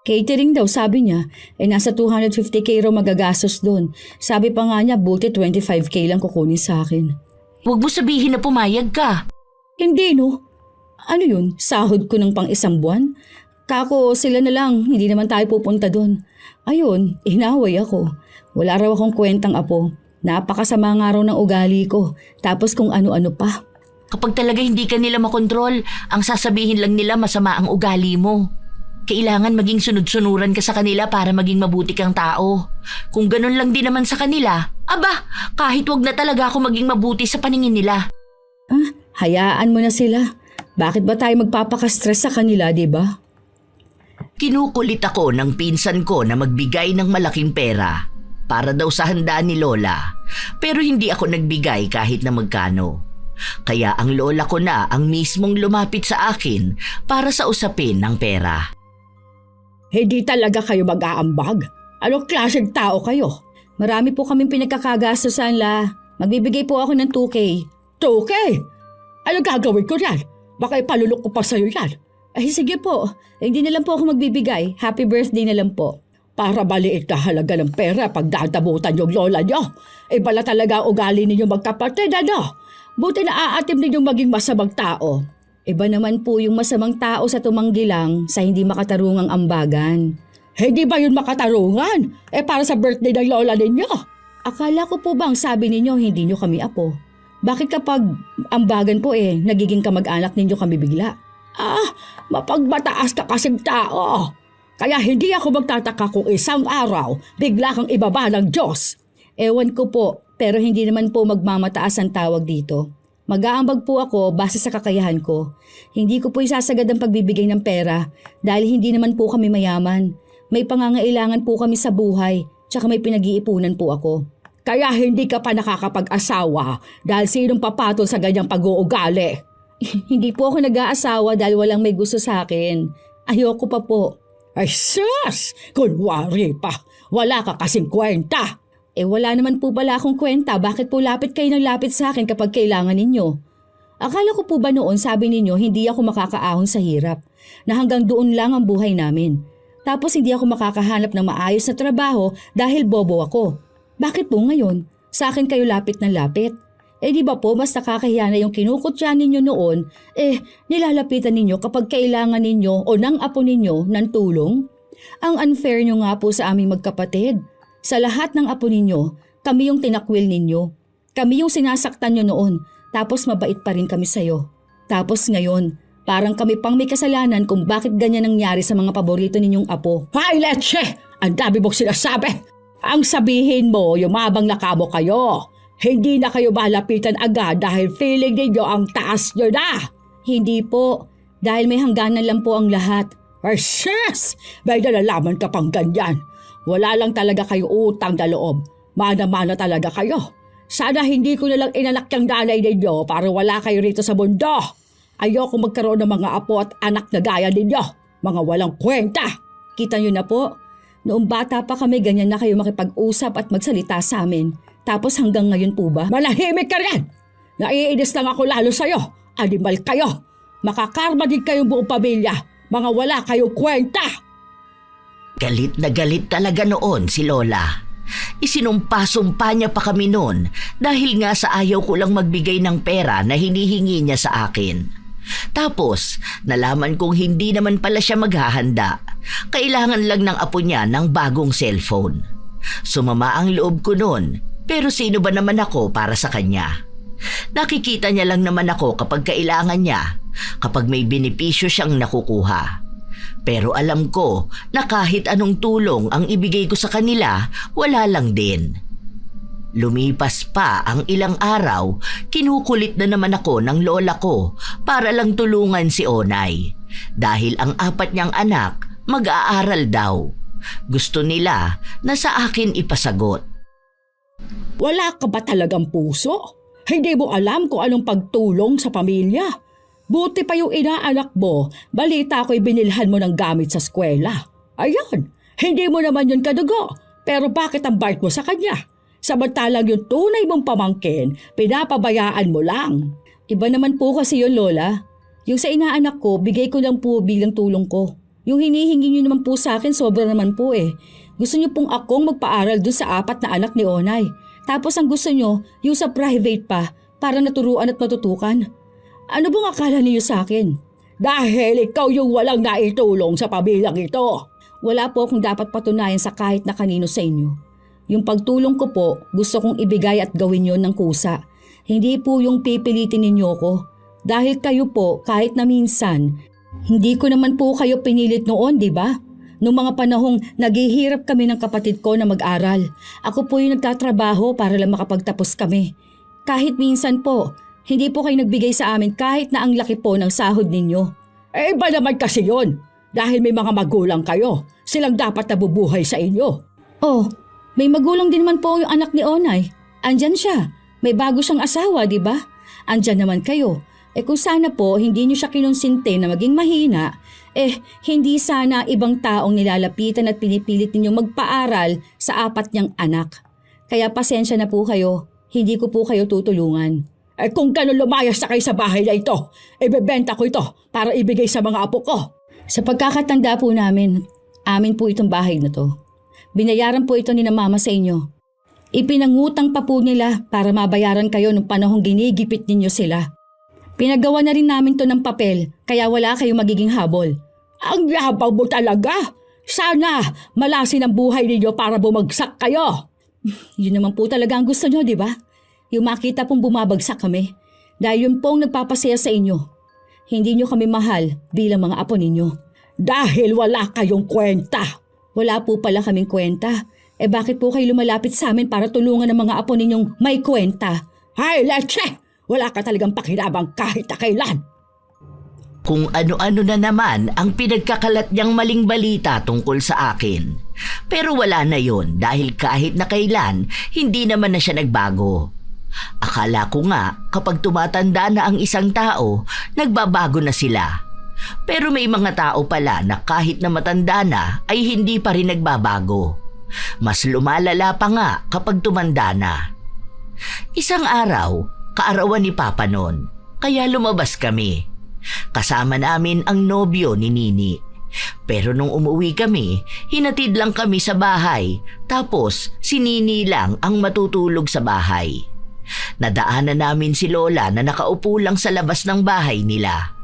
Catering daw, sabi niya. Nasa 250K raw magagastos doon. Sabi pa nga niya, buti 25K lang kukunin sa akin. Huwag mo sabihin na pumayag ka. Hindi no. Ano yun? Sahod ko ng pang isang buwan? Kako, sila na lang. Hindi naman tayo pupunta doon. Ayun, inaway ako. Wala raw akong kwentang apo. Napakasama nga raw ng ugali ko. Tapos kung ano-ano pa. Kapag talaga hindi ka nila makontrol, ang sasabihin lang nila masama ang ugali mo. Kailangan maging sunod-sunuran ka sa kanila para maging mabuti kang tao. Kung ganun lang din naman sa kanila, aba, kahit wag na talaga ako maging mabuti sa paningin nila. Hayaan mo na sila. Bakit ba tayo magpapaka-stress sa kanila, di ba? Kinukulit ako ng pinsan ko na magbigay ng malaking pera para daw sa handa ni Lola. Pero hindi ako nagbigay kahit na magkano. Kaya ang lola ko na ang mismong lumapit sa akin para sa usapin ng pera. Hindi talaga kayo mag-aambag. Anong klaseng tao kayo? Marami po kaming pinagkakagastosan la. Magbibigay po ako ng 2K. 2K? Ano gagawin ko yan? Baka ipalulok ko pa sa'yo yan. Ay sige po, hindi na lang po ako magbibigay. Happy birthday na lang po. Para maliit na halaga ng pera pag dadamutan yung lola nyo. Iba na talaga ang ugali ninyo magkapatid, ano? Buti na aatim ninyong maging masamang tao. Iba naman po yung masamang tao sa tumanggi lang sa hindi makatarungang ambagan. Hindi ba yun makatarungan? Para sa birthday ng lola ninyo. Akala ko po bang sabi ninyo hindi nyo kami apo? Bakit kapag ambagan po nagiging kamag-anak ninyo kami bigla? Mapagmataas ka kasing tao. Kaya hindi ako magtataka kung isang araw bigla kang ibaba ng Diyos. Ewan ko po, pero hindi naman po magmamataas ang tawag dito. Mag-aambag po ako base sa kakayahan ko. Hindi ko po isasagad ang pagbibigay ng pera dahil hindi naman po kami mayaman. May pangangailangan po kami sa buhay, tsaka may pinag-iipunan po ako. Kaya hindi ka pa nakakapag-asawa dahil sinong papatol sa ganyang pag-uugali? Hindi po ako nag-aasawa dahil walang may gusto sa akin. Ayoko pa po. Ay sus! Kunwari pa, wala ka kasing kwenta. Wala naman po pala akong kwenta. Bakit po lapit kayo ng lapit sa akin kapag kailangan ninyo? Akala ko po ba noon sabi ninyo hindi ako makakaahon sa hirap, na hanggang doon lang ang buhay namin. Tapos hindi ako makakahanap ng maayos na trabaho dahil bobo ako. Bakit po ngayon? Sa akin kayo lapit ng lapit. Di ba po mas nakakahiya na yung kinukutya ninyo noon, nilalapitan ninyo kapag kailangan ninyo o ng apo ninyo ng tulong? Ang unfair nyo nga po sa aming magkapatid. Sa lahat ng apo ninyo, kami yung tinakwil ninyo. Kami yung sinasaktan nyo noon, tapos mabait pa rin kami sa'yo. Tapos ngayon, parang kami pang may kasalanan kung bakit ganyan nangyari sa mga paborito ninyong apo. Hay leche! Ang dami mong sinasabi! Ang sabihin mo, yumabang na kamo kayo. Hindi na kayo malapitan agad dahil feeling ninyo ang taas nyo na. Hindi po, dahil may hangganan lang po ang lahat. Ay sis! May nalalaman ka pang ganyan. Wala lang talaga kayo utang na loob. Mana-mana talaga kayo. Sana hindi ko nalang inanak yung nanay ninyo para wala kayo rito sa mundo. Ayoko magkaroon ng mga apo at anak na gaya ninyo. Mga walang kwenta. Kita nyo na po, noong bata pa kami ganyan na kayo makipag-usap at magsalita sa amin. Tapos hanggang ngayon po ba? Malahimik ka rin! Naiinis lang ako lalo sa'yo. Animal kayo. Makakarma din kayong buong pamilya. Mga wala kayong kwenta. Galit na galit talaga noon si Lola. Isinumpa-sumpa niya pa kami noon dahil nga sa ayaw ko lang magbigay ng pera na hinihingi niya sa akin. Tapos, nalaman kong hindi naman pala siya maghahanda. Kailangan lang ng apo niya ng bagong cellphone. Sumama ang loob ko noon, Pero sino ba naman ako para sa kanya? Nakikita niya lang naman ako kapag kailangan niya, kapag may benepisyo siyang nakukuha. Pero alam ko na kahit anong tulong ang ibigay ko sa kanila, wala lang din. Lumipas pa ang ilang araw, kinukulit na naman ako ng lola ko para lang tulungan si Onay. Dahil ang 4 niyang anak mag-aaral daw. Gusto nila na sa akin ipasagot. Wala ka ba talagang puso? Hindi mo alam kung anong pagtulong sa pamilya. Buti pa yung inaanak mo, balita ko'y binilhan mo ng gamit sa eskwela. Ayan, hindi mo naman yun kadugo. Pero bakit ang bait mo sa kanya? Samantalang yung tunay mong pamangkin, pinapabayaan mo lang. Iba naman po kasi yun, Lola. Yung sa inaanak ko, bigay ko lang po bilang tulong ko. Yung hinihingi niyo naman po sa akin, sobra naman po eh. Gusto niyo pong akong magpaaral dun sa 4 na anak ni Onay. Tapos ang gusto niyo, yung sa private pa, para naturuan at matutukan. Ano bang akala niyo sa akin? Dahil ikaw yung walang naitulong sa pamilyang ito. Wala po akong dapat patunayan sa kahit na kanino sa inyo. Yung pagtulong ko po, gusto kong ibigay at gawin yon ng kusa. Hindi po yung pipilitin ninyo ko. Dahil kayo po, kahit na minsan, hindi ko naman po kayo pinilit noon, di ba? Noong mga panahong naghihirap kami ng kapatid ko na mag-aral, ako po yung nagtatrabaho para lang makapagtapos kami. Kahit minsan po, hindi po kayo nagbigay sa amin kahit na ang laki po ng sahod ninyo. Eh iba naman kasi yun. Dahil may mga magulang kayo, silang dapat nabubuhay sa inyo. Oh, may magulang din naman po yung anak ni Onay. Andyan siya. May bago siyang asawa, di ba? Andyan naman kayo. Kung sana po hindi niyo siya kinonsinte na maging mahina, hindi sana ibang taong nilalapitan at pinipilit ninyong magpaaral sa 4 niyang anak. Kaya pasensya na po kayo, hindi ko po kayo tutulungan. Kung gano'n lumayas na kayo sa bahay na ito, ibebenta ko ito para ibigay sa mga apo ko. Sa pagkakatanda po namin, amin po itong bahay na to. Binayaran po ito ni na mama sa inyo. Ipinangutang pa po nila para mabayaran kayo nung panahong ginigipit ninyo sila. Pinagawa na rin namin to ng papel, kaya wala kayong magiging habol. Ang yabang mo talaga! Sana malasin ang buhay ninyo para bumagsak kayo! Yun naman po talaga ang gusto nyo, di ba? Yung makita pong bumabagsak kami. Dahil yun pong nagpapasaya sa inyo. Hindi nyo kami mahal bilang mga apo ninyo. Dahil wala kayong kwenta! Wala po pala kaming kwenta. Bakit po kayo lumalapit sa amin para tulungan ng mga apo ninyong may kwenta? Hay, leche! Wala ka talagang pakinabang kahit na kailan. Kung ano-ano na naman ang pinagkakalat niyang maling balita tungkol sa akin. Pero wala na yon dahil kahit na kailan, hindi naman na siya nagbago. Akala ko nga kapag tumatanda na ang isang tao, nagbabago na sila. Pero may mga tao pala na kahit na matanda na ay hindi pa rin nagbabago. Mas lumalala pa nga kapag tumanda na. Isang araw, kaarawan ni Papa noon, kaya lumabas kami. Kasama namin ang nobyo ni Nini. Pero nung umuwi kami, hinatid lang kami sa bahay, tapos si Nini lang ang matutulog sa bahay. Nadaanan namin si Lola na nakaupo lang sa labas ng bahay nila.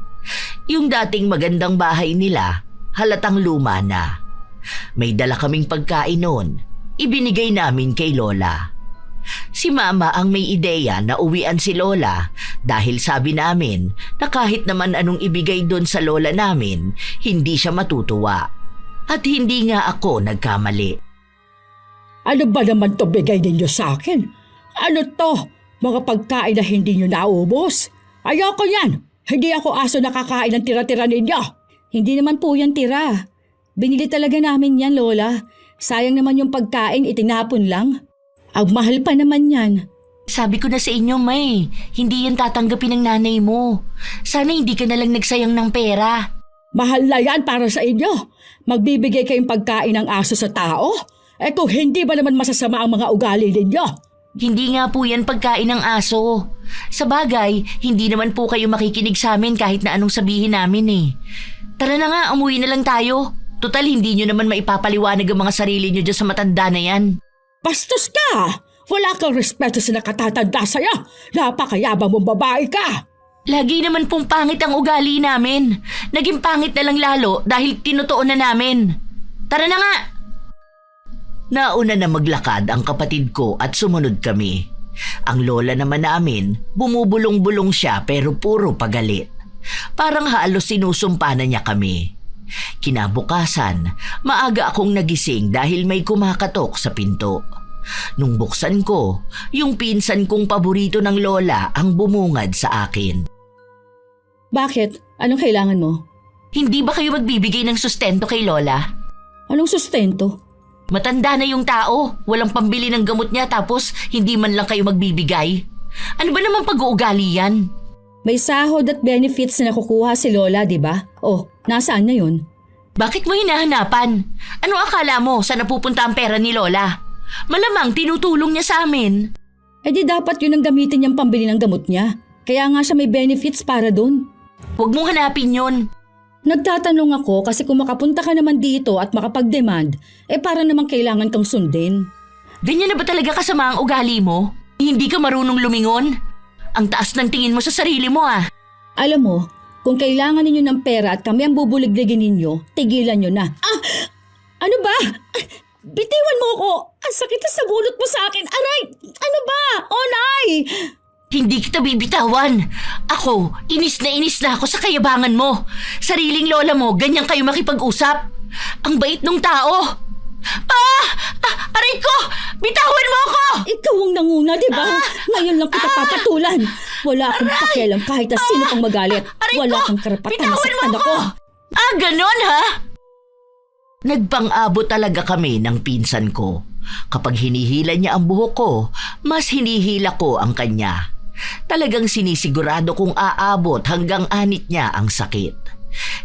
Yung dating magandang bahay nila, halatang luma na. May dala kaming pagkain noon, ibinigay namin kay Lola. Si Mama ang may ideya na uwian si Lola dahil sabi namin na kahit naman anong ibigay doon sa Lola namin, hindi siya matutuwa. At hindi nga ako nagkamali. Ano ba naman to bigay ninyo sa akin? Ano to? Mga pagkain na hindi nyo naubos? Ayoko yan! Hindi ako aso nakakain ng tira-tira ninyo! Hindi naman po yan tira. Binili talaga namin yan, Lola. Sayang naman yung pagkain, itinapon lang. Ang mahal pa naman yan. Sabi ko na sa inyo, May, hindi yan tatanggapin ng nanay mo. Sana hindi ka na lang nagsayang ng pera. Mahal na yan para sa inyo. Magbibigay kayong pagkain ng aso sa tao? Kung hindi ba naman masasama ang mga ugali ninyo? Hindi nga po yan pagkain ng aso. Sa bagay, hindi naman po kayo makikinig sa amin kahit na anong sabihin namin eh. Tara na nga, umuwi na lang tayo. Total, hindi nyo naman maipapaliwanag ang mga sarili nyo dyan sa matanda na yan. Bastos ka! Wala kang respeto sa nakatatanda sa'yo! Napakayabang mong babae ka! Lagi naman pong pangit ang ugali namin. Naging pangit na lang lalo dahil tinutuon na namin. Tara na nga! Nauna na maglakad ang kapatid ko at sumunod kami. Ang lola naman namin, bumubulong-bulong siya pero puro pagalit. Parang halos sinusumpa na niya kami. Kinabukasan, maaga akong nagising dahil may kumakatok sa pinto. Nung buksan ko, yung pinsan kong paborito ng lola ang bumungad sa akin. Bakit? Anong kailangan mo? Hindi ba kayo magbibigay ng sustento kay Lola? Anong sustento? Matanda na yung tao, walang pambili ng gamot niya tapos hindi man lang kayo magbibigay. Ano ba naman pag-uugali yan? May sahod at benefits na nakukuha si Lola, di ba? Oh, nasaan na yun? Bakit mo hinahanapan? Ano akala mo sa napupunta ang pera ni Lola? Malamang tinutulong niya sa amin. Eh di dapat yun ang gamitin niyang pambili ng gamot niya. Kaya nga siya may benefits para dun. Huwag mong hanapin yun. Nagtatanong ako kasi kung makapunta ka naman dito at makapag-demand, para namang kailangan kang sundin. Ganyan na ba talaga kasama ang ugali mo? Hindi ka marunong lumingon? Ang taas ng tingin mo sa sarili mo ah. Alam mo, kung kailangan ninyo ng pera at kami ang bubuligligin ninyo, tigilan nyo na. Ano ba? Bitiwan mo ako! Ang sakit na sa bunot mo sa akin! Aray! Ano ba? Oh, Nay! Hindi kita bibitawan. Ako, inis na ako sa kayabangan mo. Sariling lola mo, ganyan kayo makipag-usap. Ang bait nung tao. Aray ko! Bitawan mo ako! Ikaw ang nanguna, di ba? Ngayon lang kita papatulan. Wala akong pakialam kahit na sino pang magalit. Wala akong karapatan na saktan ako. Ganon ha? Nagpang-abot talaga kami ng pinsan ko. Kapag hinihila niya ang buhok ko, mas hinihila ko ang kanya. Talagang sinisigurado kong aabot hanggang anit niya ang sakit.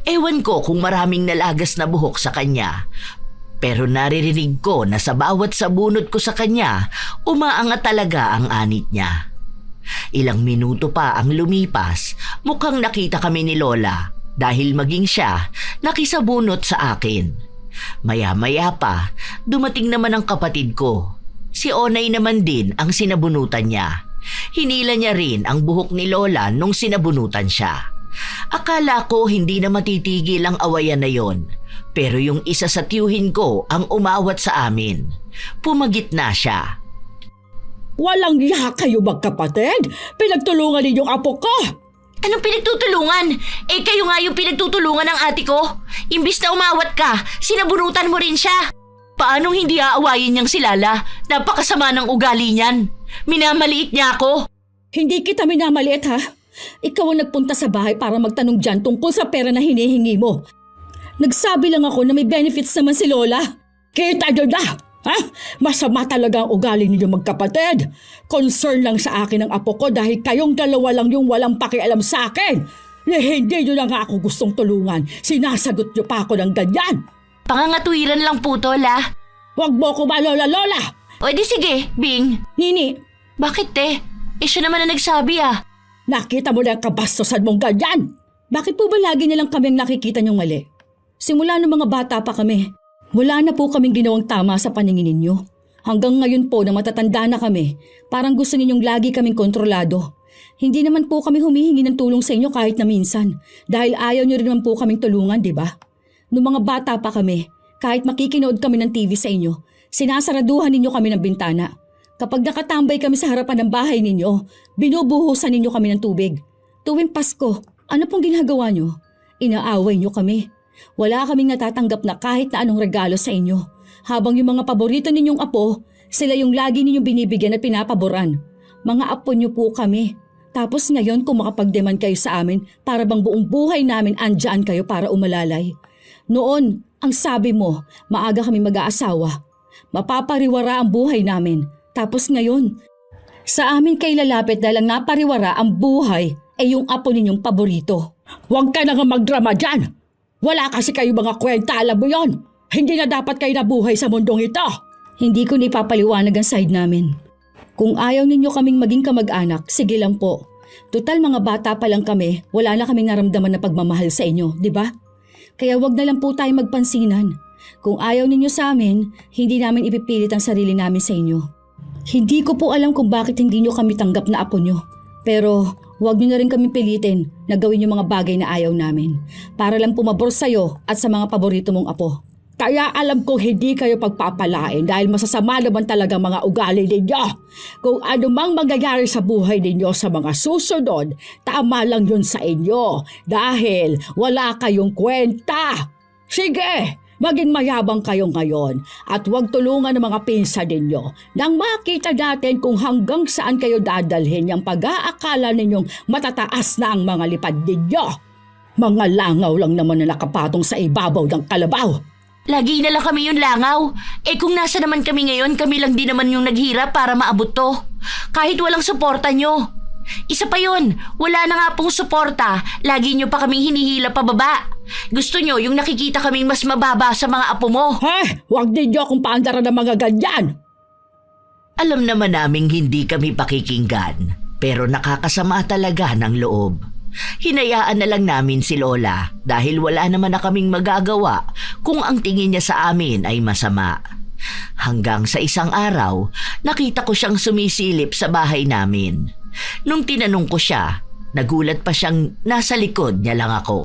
Ewan ko kung maraming nalagas na buhok sa kanya. Pero naririnig ko na sa bawat sabunot ko sa kanya, umaangat talaga ang anit niya. Ilang minuto pa ang lumipas, mukhang nakita kami ni Lola dahil maging siya nakisabunot sa akin. Maya-maya pa, dumating naman ang kapatid ko. Si Onay naman din ang sinabunutan niya. Hinila niya rin ang buhok ni Lola nung sinabunutan siya. Akala ko hindi na matitigil ang awayan na yon. Pero yung isa sa tiyuhin ko ang umawat sa amin. Pumagit na siya. Walang iya kayo magkapatid? Pinagtulungan ninyong apo ko! Anong pinagtutulungan? Kayo nga yung pinagtutulungan ng ate ko. Imbis na umawat ka, sinabunutan mo rin siya. Paanong hindi aawayin niyang si Lala? Napakasama ng ugali niyan. Minamaliit niya ako. Hindi kita minamaliit ha. Ikaw ang nagpunta sa bahay para magtanong dyan tungkol sa pera na hinihingi mo. Nagsabi lang ako na may benefits naman si Lola. Kita nyo na! Ha? Masama talaga ang ugali ninyo magkapatid. Concern lang sa akin ang apo ko dahil kayong dalawa lang yung walang pakialam sa akin. Hindi nyo na nga ako gustong tulungan. Sinasagot nyo pa ako ng ganyan. Pangangatuwiran lang po, Lola. Huwag mo ko malola-lola! O di sige, Bing. Nini, Bakit siya naman na nagsabi ah. nakita mo na ang kabastosan mong ganyan. Bakit po ba lagi nilang kami ang nakikita niyong mali? Simula nung mga bata pa kami, wala na po kaming ginawang tama sa paningin ninyo. Hanggang ngayon po na matatanda na kami, parang gusto ninyong lagi kaming kontrolado. Hindi naman po kami humihingi ng tulong sa inyo kahit na minsan dahil ayaw niyo rin naman po kaming tulungan, di ba? Noong mga bata pa kami, kahit makikinood kami ng TV sa inyo, sinasaraduhan ninyo kami ng bintana. Kapag nakatambay kami sa harapan ng bahay ninyo, binubuhusan ninyo kami ng tubig. Tuwing Pasko, ano pong ginagawa nyo? Inaaway nyo kami. Wala kaming natatanggap na kahit na anong regalo sa inyo. Habang yung mga paborito ninyong apo, sila yung lagi ninyong binibigyan at pinapaboran. Mga apo nyo po kami. Tapos ngayon kung makapag-demand kayo sa amin, para bang buong buhay namin andyan kayo para umalalay. Noon, ang sabi mo, maaga kami mag-aasawa. Mapapariwara ang buhay namin. Tapos ngayon, sa amin kay lalapit dahil ang napariwara ang buhay ay yung apo ninyong paborito. Huwag ka na nga magdrama dyan! Wala kasi kayo mga kwenta, alam mo yon. Hindi na dapat kayo nabuhay sa mundong ito. Hindi ko nipapaliwanag ang side namin. Kung ayaw ninyo kaming maging kamag-anak, sige lang po. Total mga bata pa lang kami, wala na kaming naramdaman na pagmamahal sa inyo, di ba? Kaya wag na lang po tayo magpansinan. Kung ayaw ninyo sa amin, hindi namin ipipilit ang sarili namin sa inyo. Hindi ko po alam kung bakit hindi nyo kami tanggap na apo nyo. Pero huwag nyo na rin kami pilitin na gawin yung mga bagay na ayaw namin. Para lang pumabor sa'yo at sa mga paborito mong apo. Kaya alam kong hindi kayo pagpapalain dahil masasama naman talaga mga ugali ninyo. Kung ano mang mangyayari sa buhay ninyo sa mga susunod, tama lang yun sa inyo dahil wala kayong kwenta. Sige, maging mayabang kayo ngayon at huwag tulungan ng mga pinsa ninyo nang makita natin kung hanggang saan kayo dadalhin yung pag-aakala ninyong matataas na ang mga lipad ninyo. Mga langaw lang naman na nakapatong sa ibabaw ng kalabaw. Lagi na lang kami yung langaw. Kung nasa naman kami ngayon, kami lang din naman yung naghirap para maabot to. Kahit walang suporta nyo. Isa pa yun, wala na nga pong suporta. Lagi nyo pa kaming hinihila pababa. Gusto nyo yung nakikita kaming mas mababa sa mga apo mo. Huwag ninyo akong paandara ng mga ganyan. Alam naman naming hindi kami pakikinggan, pero nakakasama talaga ng loob. Hinayaan na lang namin si Lola dahil wala naman na kaming magagawa kung ang tingin niya sa amin ay masama. Hanggang sa isang araw, nakita ko siyang sumisilip sa bahay namin. Nung tinanong ko siya, nagulat pa siyang nasa likod niya lang ako.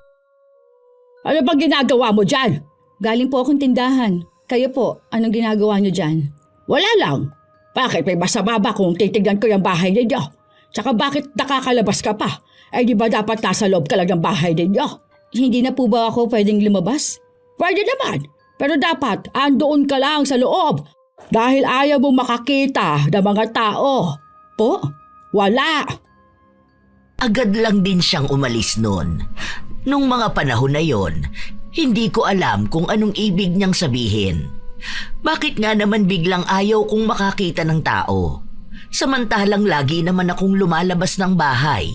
Ano bang ginagawa mo dyan? Galing po akong tindahan. Kayo po, anong ginagawa niyo dyan? Wala lang. Bakit may masama ba kung titignan ko yung bahay ninyo? Tsaka bakit nakakalabas ka pa? Di ba dapat nasa loob ka lang ng bahay ninyo? Hindi na po ba ako pwedeng lumabas? Pwede naman. Pero dapat andoon ka lang sa loob. Dahil ayaw mong makakita ng mga tao. Po? Wala. Agad lang din siyang umalis noon. Nung mga panahon na yon, hindi ko alam kung anong ibig niyang sabihin. Bakit nga naman biglang ayaw kong makakita ng tao? Samantalang lagi naman akong lumalabas ng bahay.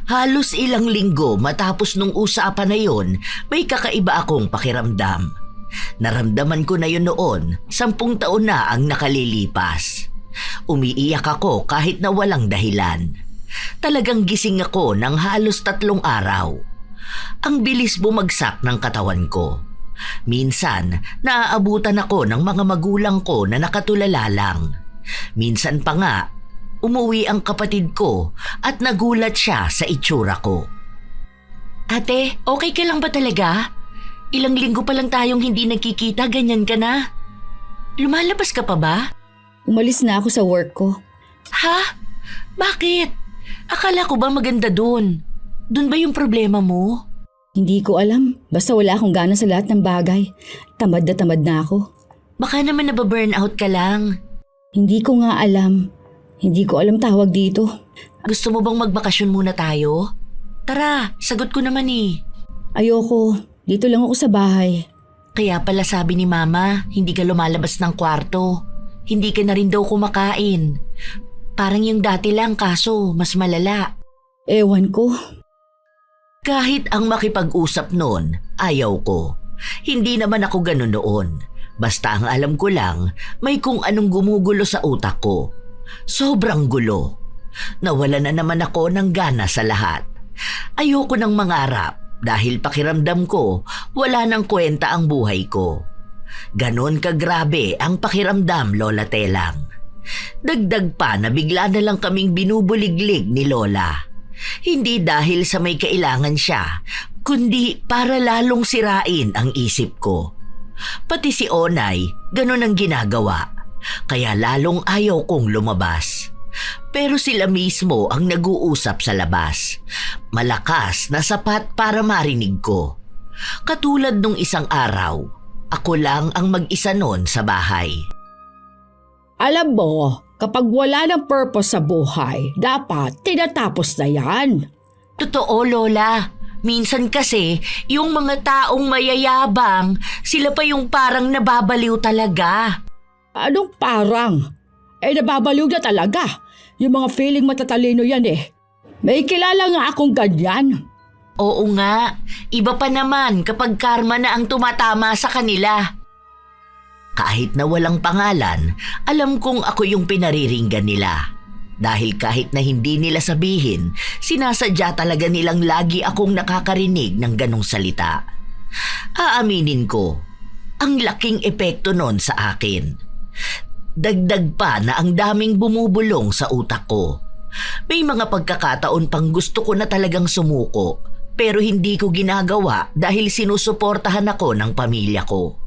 Halos ilang linggo matapos nung usapan na yon, may kakaiba akong pakiramdam. Naramdaman ko na yun noon, 10 taon na ang nakalilipas. Umiiyak ako kahit na walang dahilan. Talagang gising ako ng halos 3 araw. Ang bilis bumagsak ng katawan ko. Minsan, naaabutan ako ng mga magulang ko na nakatulala lang. Minsan pa nga, umuwi ang kapatid ko at nagulat siya sa itsura ko. Ate, okay ka lang ba talaga? Ilang linggo pa lang tayong hindi nagkikita, ganyan ka na. Lumalabas ka pa ba? Umalis na ako sa work ko. Ha? Bakit? Akala ko ba maganda dun? Dun ba yung problema mo? Hindi ko alam. Basta wala akong gana sa lahat ng bagay. Tamad na ako. Baka naman nababurnout ka lang. Hindi ko nga alam. Hindi ko alam tawag dito. Gusto mo bang magbakasyon muna tayo? Tara, sagot ko naman eh. Ayoko. Dito lang ako sa bahay. Kaya pala sabi ni Mama, hindi ka lumalabas ng kwarto. Hindi ka na rin daw kumakain. Parang yung dati lang kaso mas malala. Ewan ko. Kahit ang makipag-usap noon, ayaw ko. Hindi naman ako ganun noon. Basta ang alam ko lang, may kung anong gumugulo sa utak ko. Sobrang gulo. Nawala na naman ako ng gana sa lahat. Ayoko nang mangarap dahil pakiramdam ko wala nang kwenta ang buhay ko. Ganon kagrabe ang pakiramdam, Lola Telang. Dagdag pa na bigla na lang kaming binubuliglig ni Lola. Hindi dahil sa may kailangan siya, kundi para lalong sirain ang isip ko. Pati si Onay, ganon ang ginagawa. Kaya lalong ayaw kong lumabas. Pero sila mismo ang nag-uusap sa labas. Malakas na sapat para marinig ko. Katulad nung isang araw, ako lang ang mag-isa noon sa bahay. Alam mo, kapag wala ng purpose sa buhay, dapat tinatapos na yan. Totoo, Lola. Minsan kasi, yung mga taong mayayabang, sila pa yung parang nababaliw talaga. Anong parang? Nababaliw na talaga. Yung mga feeling matatalino yan eh. May kilala nga akong ganyan. Oo nga, iba pa naman kapag karma na ang tumatama sa kanila. Kahit na walang pangalan, alam kong ako yung pinariringgan nila. Dahil kahit na hindi nila sabihin, sinasadya talaga nilang lagi akong nakakarinig ng ganong salita. Aaminin ko, ang laking epekto nun sa akin. Dagdag pa na ang daming bumubulong sa utak ko. May mga pagkakataon pang gusto ko na talagang sumuko, pero hindi ko ginagawa dahil sinusuportahan ako ng pamilya ko.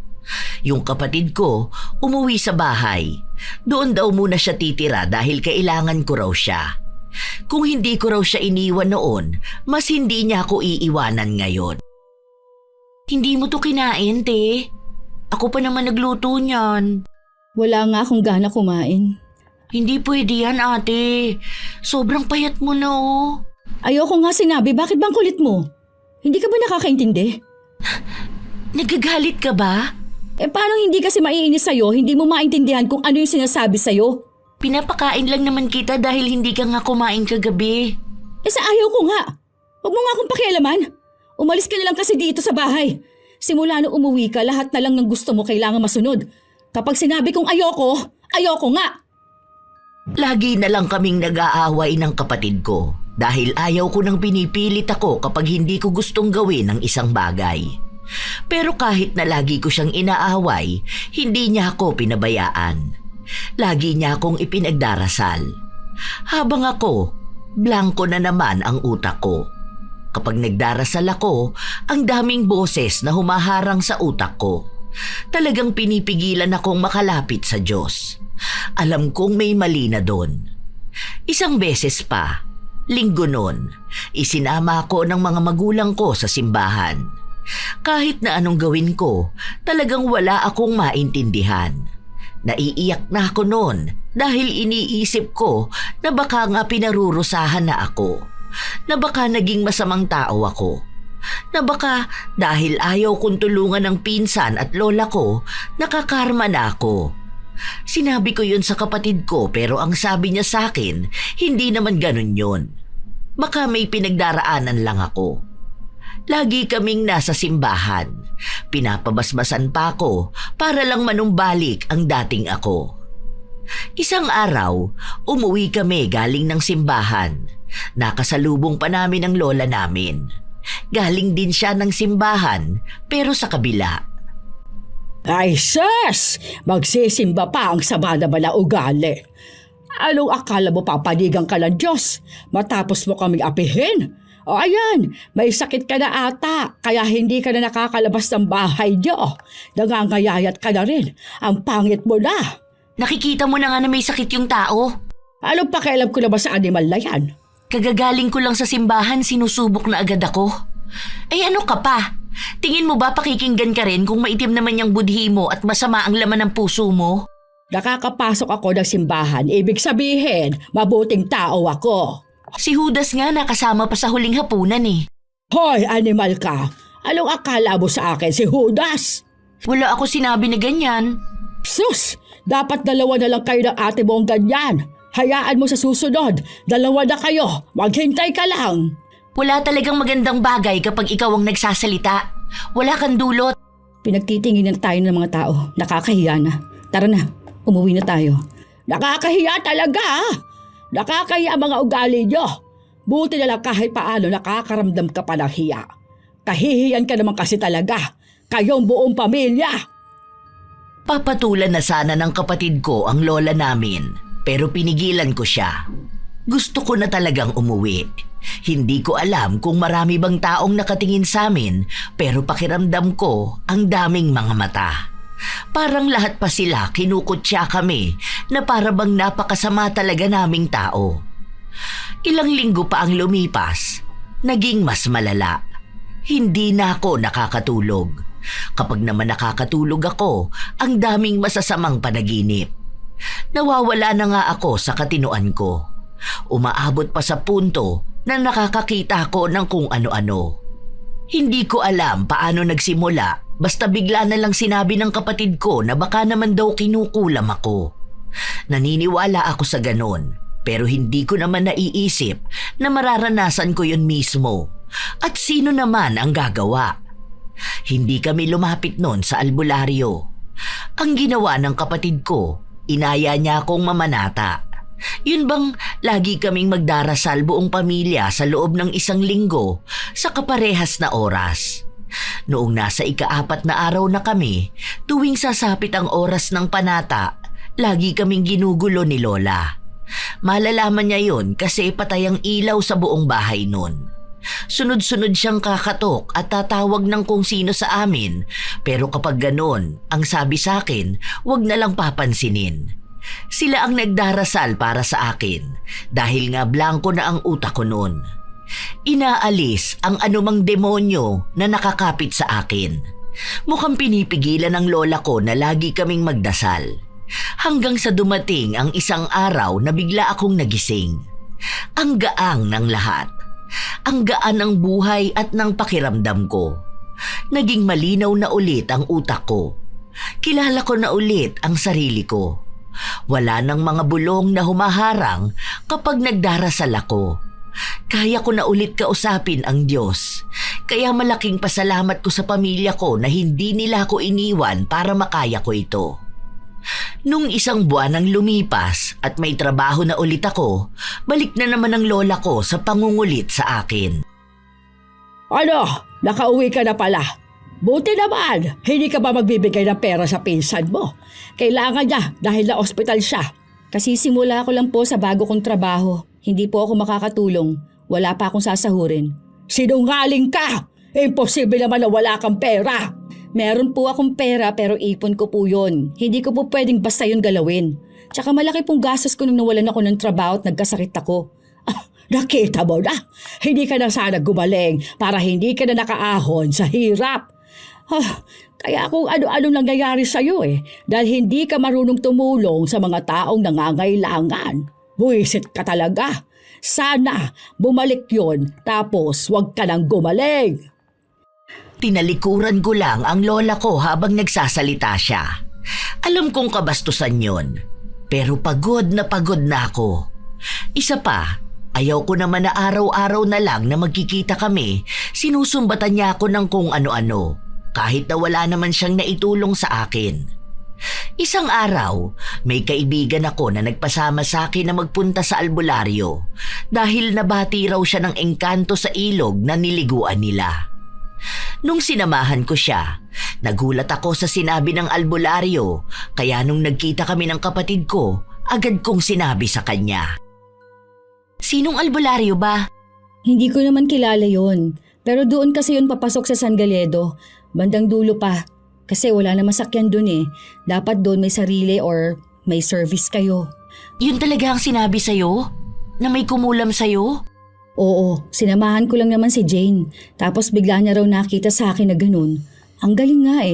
Yung kapatid ko, umuwi sa bahay. Doon daw muna siya titira dahil kailangan ko raw siya. Kung hindi ko raw siya iniwan noon, mas hindi niya ako iiwanan ngayon. Hindi mo to kinain, te. Ako pa naman nagluto niyan. Wala nga akong gana kumain. Hindi pwede yan, ate. Sobrang payat mo na, oh. Ayoko nga sinabi, bakit bang kulit mo? Hindi ka ba nakakaintindi? Nagagalit ka ba? Paano hindi kasi maiinis sa'yo, hindi mo maintindihan kung ano yung sinasabi sa'yo? Pinapakain lang naman kita dahil hindi ka nga kumain kagabi. Sa ayaw ko nga. Huwag mo nga akong pakialaman. Umalis ka na lang kasi dito sa bahay. Simula nung umuwi ka, lahat na lang ng gusto mo kailangan masunod. Kapag sinabi kong ayoko, ayoko nga. Lagi na lang kaming nag-aaway ng kapatid ko dahil ayaw ko nang pinipilit ako kapag hindi ko gustong gawin ang isang bagay. Pero kahit na lagi ko siyang inaaway, hindi niya ako pinabayaan. Lagi niya akong ipinagdarasal. Habang ako, blanko na naman ang utak ko. Kapag nagdarasal ako, ang daming boses na humaharang sa utak ko. Talagang pinipigilan akong makalapit sa Diyos. Alam kong may mali na doon. Isang beses pa, linggo noon, isinama ako ng mga magulang ko sa simbahan. Kahit na anong gawin ko, talagang wala akong maintindihan. Naiiyak na ako noon dahil iniisip ko na baka nga pinarurusahan na ako. Na baka naging masamang tao ako. Na baka dahil ayaw kong tulungan ng pinsan at lola ko, nakakarma na ako. Sinabi ko yun sa kapatid ko pero ang sabi niya sa akin, hindi naman ganun yun. Baka may pinagdaraanan lang ako. Lagi kaming nasa simbahan. Pinapabasbasan pa ako para lang manumbalik ang dating ako. Isang araw, umuwi kami galing ng simbahan. Nakasalubong pa namin ang lola namin. Galing din siya ng simbahan pero sa kabila. Ay sus! Magsisimba pa ang sama naman na ugali. Anong akala mo papanigang ka ng Diyos matapos mo kaming apihin? O ayan, may sakit ka na ata, kaya hindi ka na nakakalabas ng bahay niyo. Nangangayayat ka na rin, ang pangit mo na. Nakikita mo na nga na may sakit yung tao. Anong pakialam ko na ba sa animal na yan? Kagagaling ko lang sa simbahan, sinusubok na agad ako. Ay ano ka pa? Tingin mo ba pakikinggan ka rin kung maitim naman yung budhi mo at masama ang laman ng puso mo? Nakakapasok ako ng simbahan, ibig sabihin, mabuting tao ako. Si Judas nga nakasama pa sa huling hapunan eh. Hoy, animal ka! Anong akala mo sa akin, si Judas? Wala ako sinabi na ganyan. Sus! Dapat dalawa na lang kayo ng ate mo ang ganyan. Hayaan mo sa susunod. Dalawa na kayo. Maghintay ka lang. Wala talagang magandang bagay kapag ikaw ang nagsasalita. Wala kang dulot. Pinagtitinginan tayo ng mga tao. Nakakahiya na. Tara na, umuwi na tayo. Nakakahiya talaga ah! Nakakahiya ang mga ugali nyo. Buti na lang kahit paano nakakaramdam ka pa ng hiya. Kahihiyan ka naman kasi talaga. Kayong buong pamilya. Papatulan na sana ng kapatid ko ang lola namin, pero pinigilan ko siya. Gusto ko na talagang umuwi. Hindi ko alam kung marami bang taong nakatingin sa amin, pero pakiramdam ko ang daming mga mata. Parang lahat pa sila kinukutya kami na para bang napakasama talaga naming tao. Ilang linggo pa ang lumipas, naging mas malala. Hindi na ako nakakatulog. Kapag naman nakakatulog ako, ang daming masasamang panaginip. Nawawala na nga ako sa katinoan ko. Umaabot pa sa punto na nakakakita ako ng kung ano-ano. Hindi ko alam paano nagsimula, basta bigla na lang sinabi ng kapatid ko na baka naman daw kinukulam ako. Naniniwala ako sa ganon, pero hindi ko naman naiisip na mararanasan ko yun mismo. At sino naman ang gagawa? Hindi kami lumapit noon sa albularyo. Ang ginawa ng kapatid ko, inaya niya akong mamanata. Yun bang lagi kaming magdarasal buong pamilya sa loob ng isang linggo sa kaparehas na oras. Noong nasa ika-4 na araw na kami, tuwing sasapit ang oras ng panata, lagi kaming ginugulo ni Lola. Malalaman niya yun kasi patay ang ilaw sa buong bahay noon. Sunod-sunod siyang kakatok at tatawag ng kung sino sa amin, pero kapag ganon, ang sabi sa akin, wag na lang papansinin. Sila ang nagdarasal para sa akin dahil nga blanko na ang utak ko noon. Inaalis ang anumang demonyo na nakakapit sa akin. Mukhang pinipigilan ng lola ko na lagi kaming magdasal. Hanggang sa dumating ang isang araw na bigla akong nagising. Ang gaang ng lahat. Ang gaan ng buhay at ng pakiramdam ko. Naging malinaw na ulit ang utak ko. Kilala ko na ulit ang sarili ko. Wala nang mga bulong na humaharang kapag nagdarasal ako. Kaya ko na ulit kausapin ang Diyos. Kaya malaking pasalamat ko sa pamilya ko na hindi nila ako iniwan para makaya ko ito. Nung isang buwan ang lumipas at may trabaho na ulit ako, balik na naman ang lola ko sa pangungulit sa akin. Ano? Nakauwi ka na pala. Buti naman, hindi ka ba magbibigay ng pera sa pinsan mo? Kailangan niya dahil na ospital siya. Kasi simula ko lang po sa bago kong trabaho. Hindi po ako makakatulong. Wala pa akong sasahurin. Sinungaling ka! Imposible naman na wala kang pera. Meron po akong pera pero ipon ko po yun. Hindi ko po pwedeng basta yun galawin. Tsaka malaki pong gastos ko nung nawalan ako ng trabaho at nagkasakit ako. Nakita mo na, hindi ka na sana gumaling para hindi ka na nakaahon sa hirap. Kaya kung ano-ano nangyayari sa'yo dahil hindi ka marunong tumulong sa mga taong nangangailangan. Buwisit ka talaga. Sana bumalik yon tapos wag ka nang gumaling. Tinalikuran ko lang ang lola ko habang nagsasalita siya. Alam kong kabastusan yon, pero pagod na ako. Isa pa, ayaw ko naman na araw-araw na lang na magkikita kami, sinusumbatan niya ako ng kung ano-ano, kahit na wala naman siyang naitulong sa akin. Isang araw, may kaibigan ako na nagpasama sa akin na magpunta sa albularyo dahil nabati raw siya ng engkanto sa ilog na niliguan nila. Nung sinamahan ko siya, nagulat ako sa sinabi ng albularyo kaya nung nagkita kami ng kapatid ko, agad kong sinabi sa kanya. Sinong albularyo ba? Hindi ko naman kilala yon. Pero doon kasi yun papasok sa San Galedo. Bandang dulo pa. Kasi wala na masakyan doon Dapat doon may sarili or may service kayo. Yun talaga ang sinabi sa'yo? Na may kumulam sa'yo? Oo, sinamahan ko lang naman si Jane. Tapos bigla niya raw nakita sa akin na ganun. Ang galing nga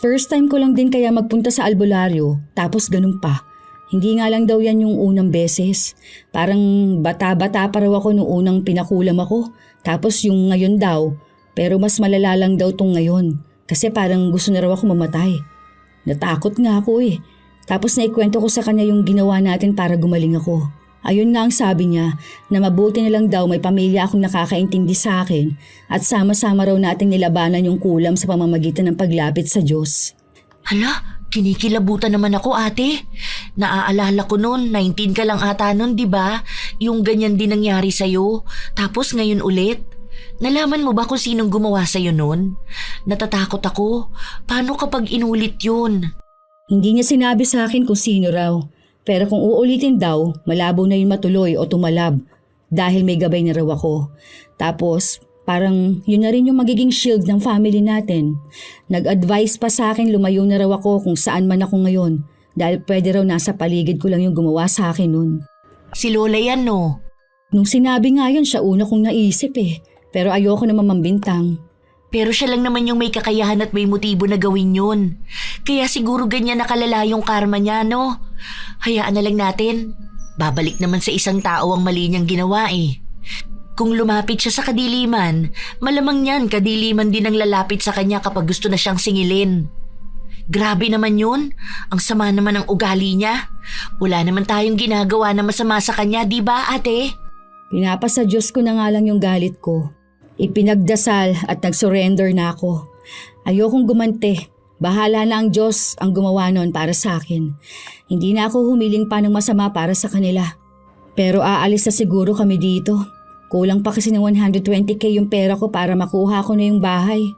First time ko lang din kaya magpunta sa albularyo. Tapos ganun pa. Hindi nga lang daw yan yung unang beses. Parang bata-bata pa raw ako nung unang pinakulam ako. Tapos yung ngayon daw. Pero mas malala lang daw tong ngayon. Kasi parang gusto na raw ako mamatay. Natakot nga ako Tapos naikwento ko sa kanya yung ginawa natin para gumaling ako. Ayun nga ang sabi niya na mabuti na lang daw may pamilya akong nakakaintindi sa akin at sama-sama raw nating nilabanan yung kulam sa pamamagitan ng paglapit sa Diyos. Hala, kinikilabutan naman ako ate. Naaalala ko noon, 19 ka lang ata noon, di ba? Yung ganyan din nangyari sa'yo. Tapos ngayon ulit. Nalaman mo ba kung sinong gumawa sa'yo noon? Natatakot ako. Paano kapag inulit yun? Hindi niya sinabi sa akin kung sino raw. Pero kung uulitin daw, malabo na yun matuloy o tumalab dahil may gabay na raw ako. Tapos parang yun na rin yung magiging shield ng family natin. Nag-advise pa sa akin lumayo na raw ako kung saan man ako ngayon dahil pwede raw nasa paligid ko lang yung gumawa sa akin nun. Si Lola yan no? Nung sinabi nga yun, siya una kong naisip Pero ayoko naman mambintang. Pero siya lang naman yung may kakayahan at may motibo na gawin yun. Kaya siguro ganyan nakalala yung karma niya, no? Hayaan na lang natin. Babalik naman sa isang tao ang mali niyang ginawa Kung lumapit siya sa kadiliman, malamang niyan kadiliman din ang lalapit sa kanya kapag gusto na siyang singilin. Grabe naman yun. Ang sama naman ng ugali niya. Wala naman tayong ginagawa na masama sa kanya, di ba ate? Pinapasa Diyos ko na nga lang yung galit ko. Ipinagdasal at nag-surrender na ako. Ayokong gumante. Bahala na ang Diyos ang gumawa nun para sa akin. Hindi na ako humiling pa ng masama para sa kanila. Pero aalis na siguro kami dito. Kulang pa kasi ng 120k yung pera ko para makuha ko na yung bahay.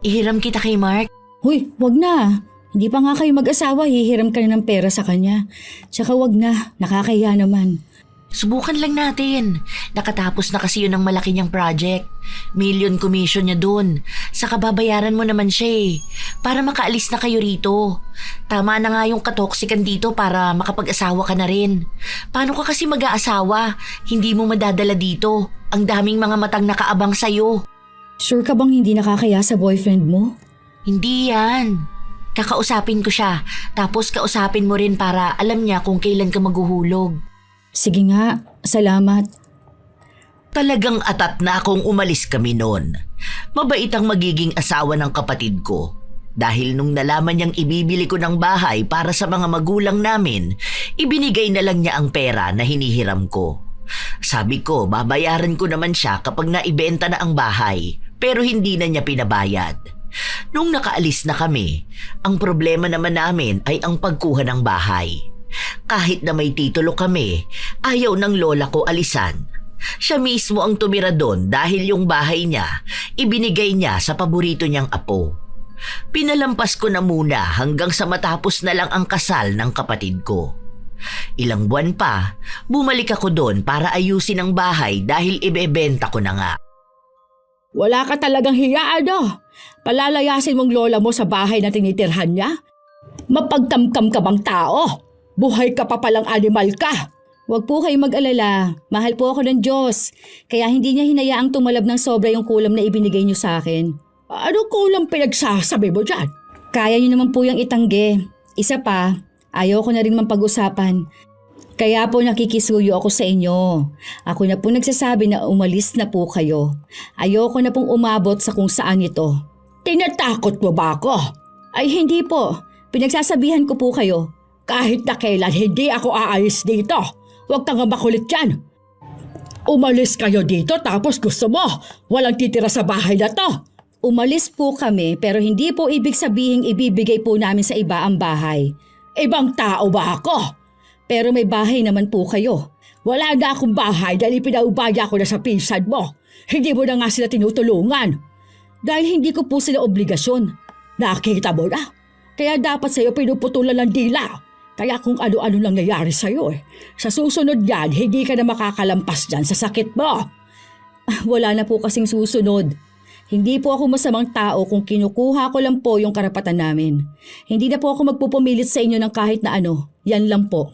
Ihiram kita kay Mark? Huy, wag na. Hindi pa nga kayo mag-asawa, hihiram ka na ng pera sa kanya. Tsaka wag na, nakakahiya naman. Subukan lang natin. Nakatapos na kasi yun ng malaki niyang project. Million commission niya dun. Saka babayaran mo naman siya eh. Para makaalis na kayo rito. Tama na nga yung katoksikan dito para makapag-asawa ka na rin. Paano ka kasi mag-aasawa? Hindi mo madadala dito. Ang daming mga matang nakaabang sa'yo. Sure ka bang hindi nakakaya sa boyfriend mo? Hindi yan. Kakausapin ko siya. Tapos kausapin mo rin para alam niya kung kailan ka maghuhulog. Sige nga, salamat. Talagang atat na akong umalis kami noon. Mabait ang magiging asawa ng kapatid ko. Dahil nung nalaman niyang ibibili ko ng bahay para sa mga magulang namin, ibinigay na lang niya ang pera na hinihiram ko. Sabi ko, babayaran ko naman siya kapag naibenta na ang bahay, pero hindi na niya pinabayad. Nung nakaalis na kami, ang problema naman namin ay ang pagkuha ng bahay. Kahit na may titulo kami, ayaw ng lola ko alisan. Siya mismo ang tumira doon dahil yung bahay niya, ibinigay niya sa paborito niyang apo. Pinalampas ko na muna hanggang sa matapos na lang ang kasal ng kapatid ko. Ilang buwan pa, bumalik ako doon para ayusin ang bahay dahil ibebenta ko na nga. Wala ka talagang hiya, ano? Palalayasin mong lola mo sa bahay na tinitirhan niya? Mapagkamkam ka bang tao? Buhay ka pa palang animal ka. Huwag po kayong mag-alala. Mahal po ako ng Diyos. Kaya hindi niya hinayaang tumalab ng sobra yung kulam na ibinigay niyo sa akin. Ano kulang pinagsasabi mo dyan? Kaya niyo naman po yung itanggi. Isa pa, ayaw ko na rin pag-usapan. Kaya po nakikisuyo ako sa inyo. Ako na po nagsasabi na umalis na po kayo. Ayoko na pong umabot sa kung saan ito. Tinatakot mo ba ako? Ay hindi po. Pinagsasabihan ko po kayo. Kahit na kailan hindi ako aalis dito. Huwag kang makulit dyan. Umalis kayo dito tapos gusto mo walang titira sa bahay na to. Umalis po kami pero hindi po ibig sabihing ibibigay po namin sa iba ang bahay. Ibang tao ba ako? Pero may bahay naman po kayo. Wala na akong bahay dahil pinaubaya ko na sa pinsan mo. Hindi mo na nga sila tinutulungan. Dahil hindi ko po sila obligasyon. Nakita mo na. Kaya dapat sa'yo pinuputulan ng dila. Kaya kung ano-ano lang nangyayari sa'yo eh. Sa susunod yan, hindi ka na makakalampas dyan sa sakit mo. Wala na po kasing susunod. Hindi po ako masamang tao kung kinukuha ko lang po yung karapatan namin. Hindi na po ako magpupumilit sa inyo ng kahit na ano. Yan lang po.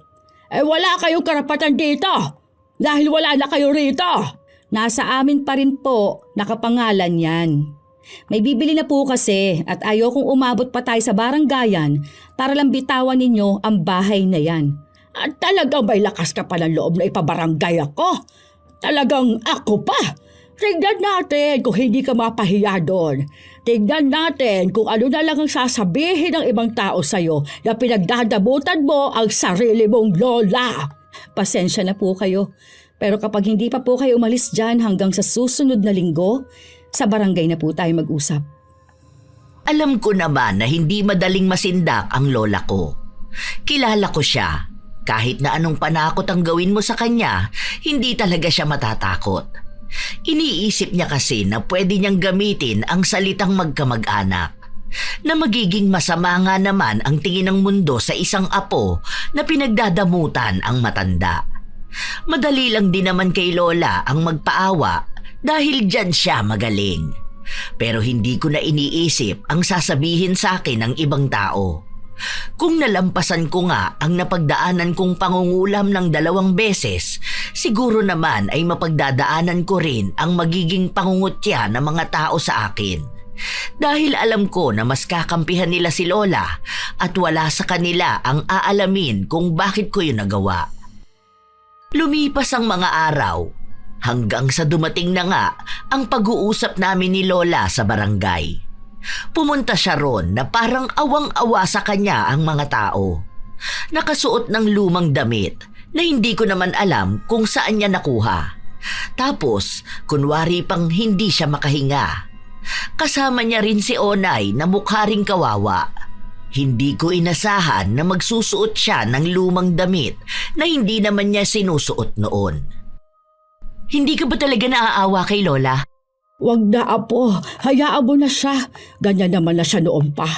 Eh wala kayong karapatan dito. Dahil wala na kayo rito. Nasa amin pa rin po, nakapangalan yan. May bibili na po kasi at ayokong umabot pa tayo sa baranggayan para lang bitawan ninyo ang bahay na yan. At talagang may lakas ka pa ng loob na ipabarangay ako. Talagang ako pa. Tignan natin kung hindi ka mapahiya doon. Tignan natin kung ano na lang ang sasabihin ng ibang tao sa'yo na pinagdadabutan mo ang sarili mong lola. Pasensya na po kayo. Pero kapag hindi pa po kayo umalis dyan hanggang sa susunod na linggo, sa barangay na po tayo mag-usap. Alam ko naman na hindi madaling masindak ang lola ko. Kilala ko siya. Kahit na anong panakot ang gawin mo sa kanya, hindi talaga siya matatakot. Iniisip niya kasi na pwede niyang gamitin ang salitang magkamag-anak. Na magiging masama nga naman ang tingin ng mundo sa isang apo na pinagdadamutan ang matanda. Madali lang din naman kay lola ang magpaawa dahil dyan siya magaling. Pero hindi ko na iniisip ang sasabihin sa akin ng ibang tao. Kung nalampasan ko nga ang napagdaanan kong pangungulam ng 2 beses, siguro naman ay mapagdadaanan ko rin ang magiging pangungutya ng mga tao sa akin. Dahil alam ko na mas kakampihan nila si Lola at wala sa kanila ang aalamin kung bakit ko yun nagawa. Lumipas ang mga araw. Hanggang sa dumating na nga ang pag-uusap namin ni Lola sa barangay. Pumunta siya ron na parang awang-awa sa kanya ang mga tao. Nakasuot ng lumang damit na hindi ko naman alam kung saan niya nakuha. Tapos, kunwari pang hindi siya makahinga. Kasama niya rin si Onay na mukha ring kawawa. Hindi ko inasahan na magsusuot siya ng lumang damit na hindi naman niya sinusuot noon. Hindi ka ba talaga naaawa kay Lola? Wag na apo, hayaan mo na siya. Ganyan naman na siya noon pa.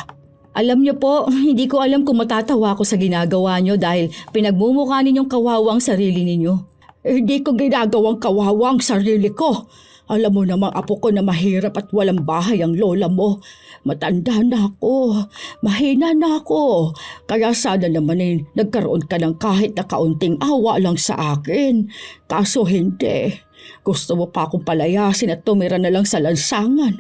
Alam niyo po, hindi ko alam kung matatawa ako sa ginagawa niyo dahil pinagmumukha ninyong kawawa ang sarili ninyo. Hindi ko ginagawang kawawa ang sarili ko. Alam mo namang apo ko na mahirap at walang bahay ang lola mo. Matanda na ako, mahina na ako. Kaya sana naman nagkaroon ka ng kahit na kaunting awa lang sa akin. Kaso hindi. Gusto mo pa akong palayasin at tumira na lang sa lansangan.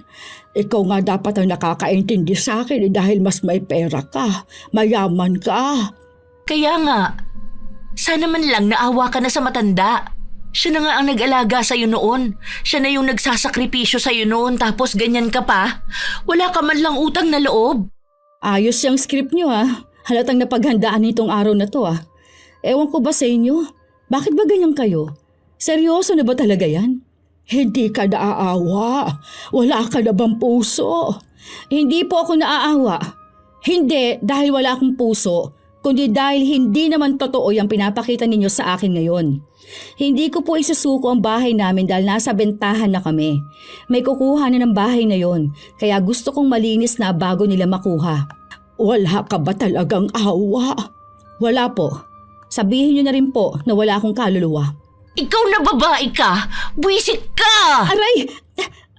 Ikaw nga dapat ang nakakaintindi sa akin dahil mas may pera ka, mayaman ka. Kaya nga, sana man lang naawa ka na sa matanda. Siya na nga ang nag-alaga sa'yo noon. Siya na yung nagsasakripisyo sa'yo noon tapos ganyan ka pa. Wala ka man lang utang na loob. Ayos yung script nyo Halatang napaghandaan nitong araw na to Ewan ko ba sa inyo? Bakit ba ganyan kayo? Seryoso na ba talaga yan? Hindi ka naaawa. Wala ka na bang puso? Hindi po ako naaawa. Hindi dahil wala akong puso, kundi dahil hindi naman totoo yung pinapakita ninyo sa akin ngayon. Hindi ko po isusuko ang bahay namin dahil nasa bentahan na kami. May kukuha na ng bahay na yon, kaya gusto kong malinis na bago nila makuha. Wala ka ba talagang awa? Wala po. Sabihin nyo na rin po na wala akong kaluluwa. Ikaw na babae ka! Buwisit ka! Aray!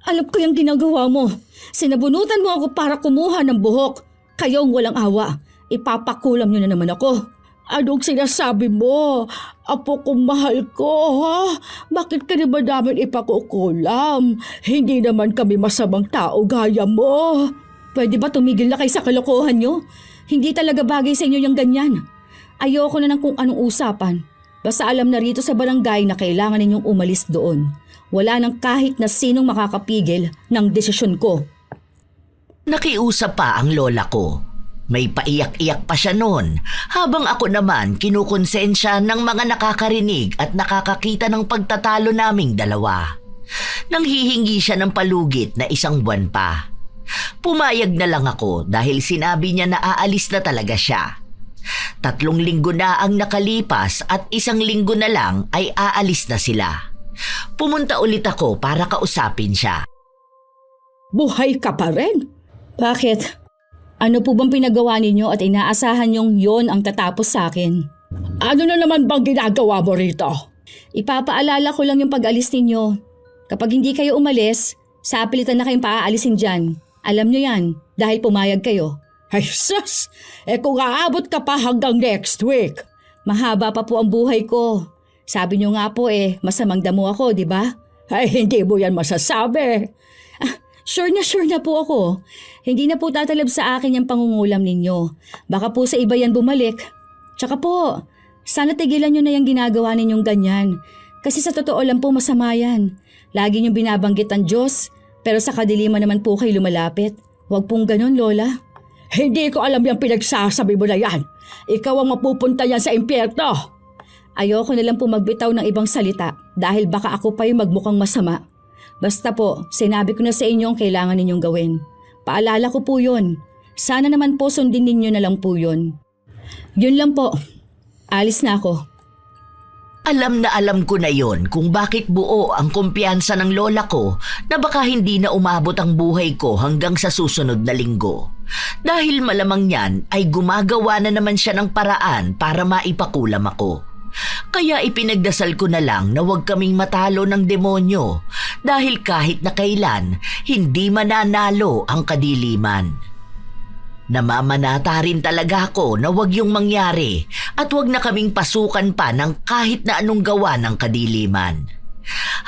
Alam ko yung ginagawa mo. Sinabunutan mo ako para kumuha ng buhok. Kayong walang awa. Ipapakulam nyo na naman ako. Anong sinasabi mo? Apo kong mahal ko, ha? Bakit ka naman namin ipakukulam? Hindi naman kami masamang tao gaya mo. Pwede ba tumigil na kayo sa kalokohan nyo? Hindi talaga bagay sa inyo yung ganyan. Ayoko na ng kung anong usapan. Basta alam na rito sa barangay na kailangan ninyong umalis doon. Wala nang kahit na sinong makakapigil ng desisyon ko. Nakiusap pa ang lola ko. May paiyak-iyak pa siya noon, habang ako naman kinukonsensya ng mga nakakarinig at nakakakita ng pagtatalo naming dalawa. Nanghihingi siya ng palugit na 1 buwan pa. Pumayag na lang ako dahil sinabi niya na aalis na talaga siya. 3 linggo na ang nakalipas at 1 linggo na lang ay aalis na sila. Pumunta ulit ako para kausapin siya. Buhay ka pa rin? Bakit? Ano po bang pinagawa ninyo at inaasahan nyong yon ang tatapos sa akin? Ano na naman bang ginagawa mo rito? Ipapaalala ko lang yung pag-alis ninyo. Kapag hindi kayo umalis, sapilitan na kayong paaalisin dyan. Alam nyo yan, dahil pumayag kayo. Ay sus! Kung aabot ka pa hanggang next week. Mahaba pa po ang buhay ko. Sabi nyo nga po masamang damo ako, di ba? Ay hindi mo yan masasabi. Sure na po ako. Hindi na po tatalab sa akin yung pangungulam ninyo. Baka po sa iba yan bumalik. Tsaka po, sana tigilan nyo na yung ginagawa ninyong ganyan. Kasi sa totoo lang po masama yan. Lagi nyo binabanggit ang Diyos, pero sa kadiliman naman po kayo lumalapit. Huwag pong ganun, Lola. Hindi ko alam yung pinagsasabi mo na yan. Ikaw ang mapupunta yan sa impyerno. Ayoko na lang po magbitaw ng ibang salita dahil baka ako pa yung magmukhang masama. Basta po, sinabi ko na sa inyo ang kailangan ninyong gawin. Paalala ko po yun. Sana naman po sundin ninyo na lang po yun. Yun lang po. Alis na ako. Alam na alam ko na yon kung bakit buo ang kumpiyansa ng lola ko na baka hindi na umabot ang buhay ko hanggang sa susunod na linggo. Dahil malamang yan ay gumagawa na naman siya ng paraan para maipakulam ako. Kaya ipinagdasal ko na lang na huwag kaming matalo ng demonyo dahil kahit na kailan hindi mananalo ang kadiliman. Namamanata rin talaga ako na huwag yung mangyari at huwag na kaming pasukan pa ng kahit na anong gawa ng kadiliman.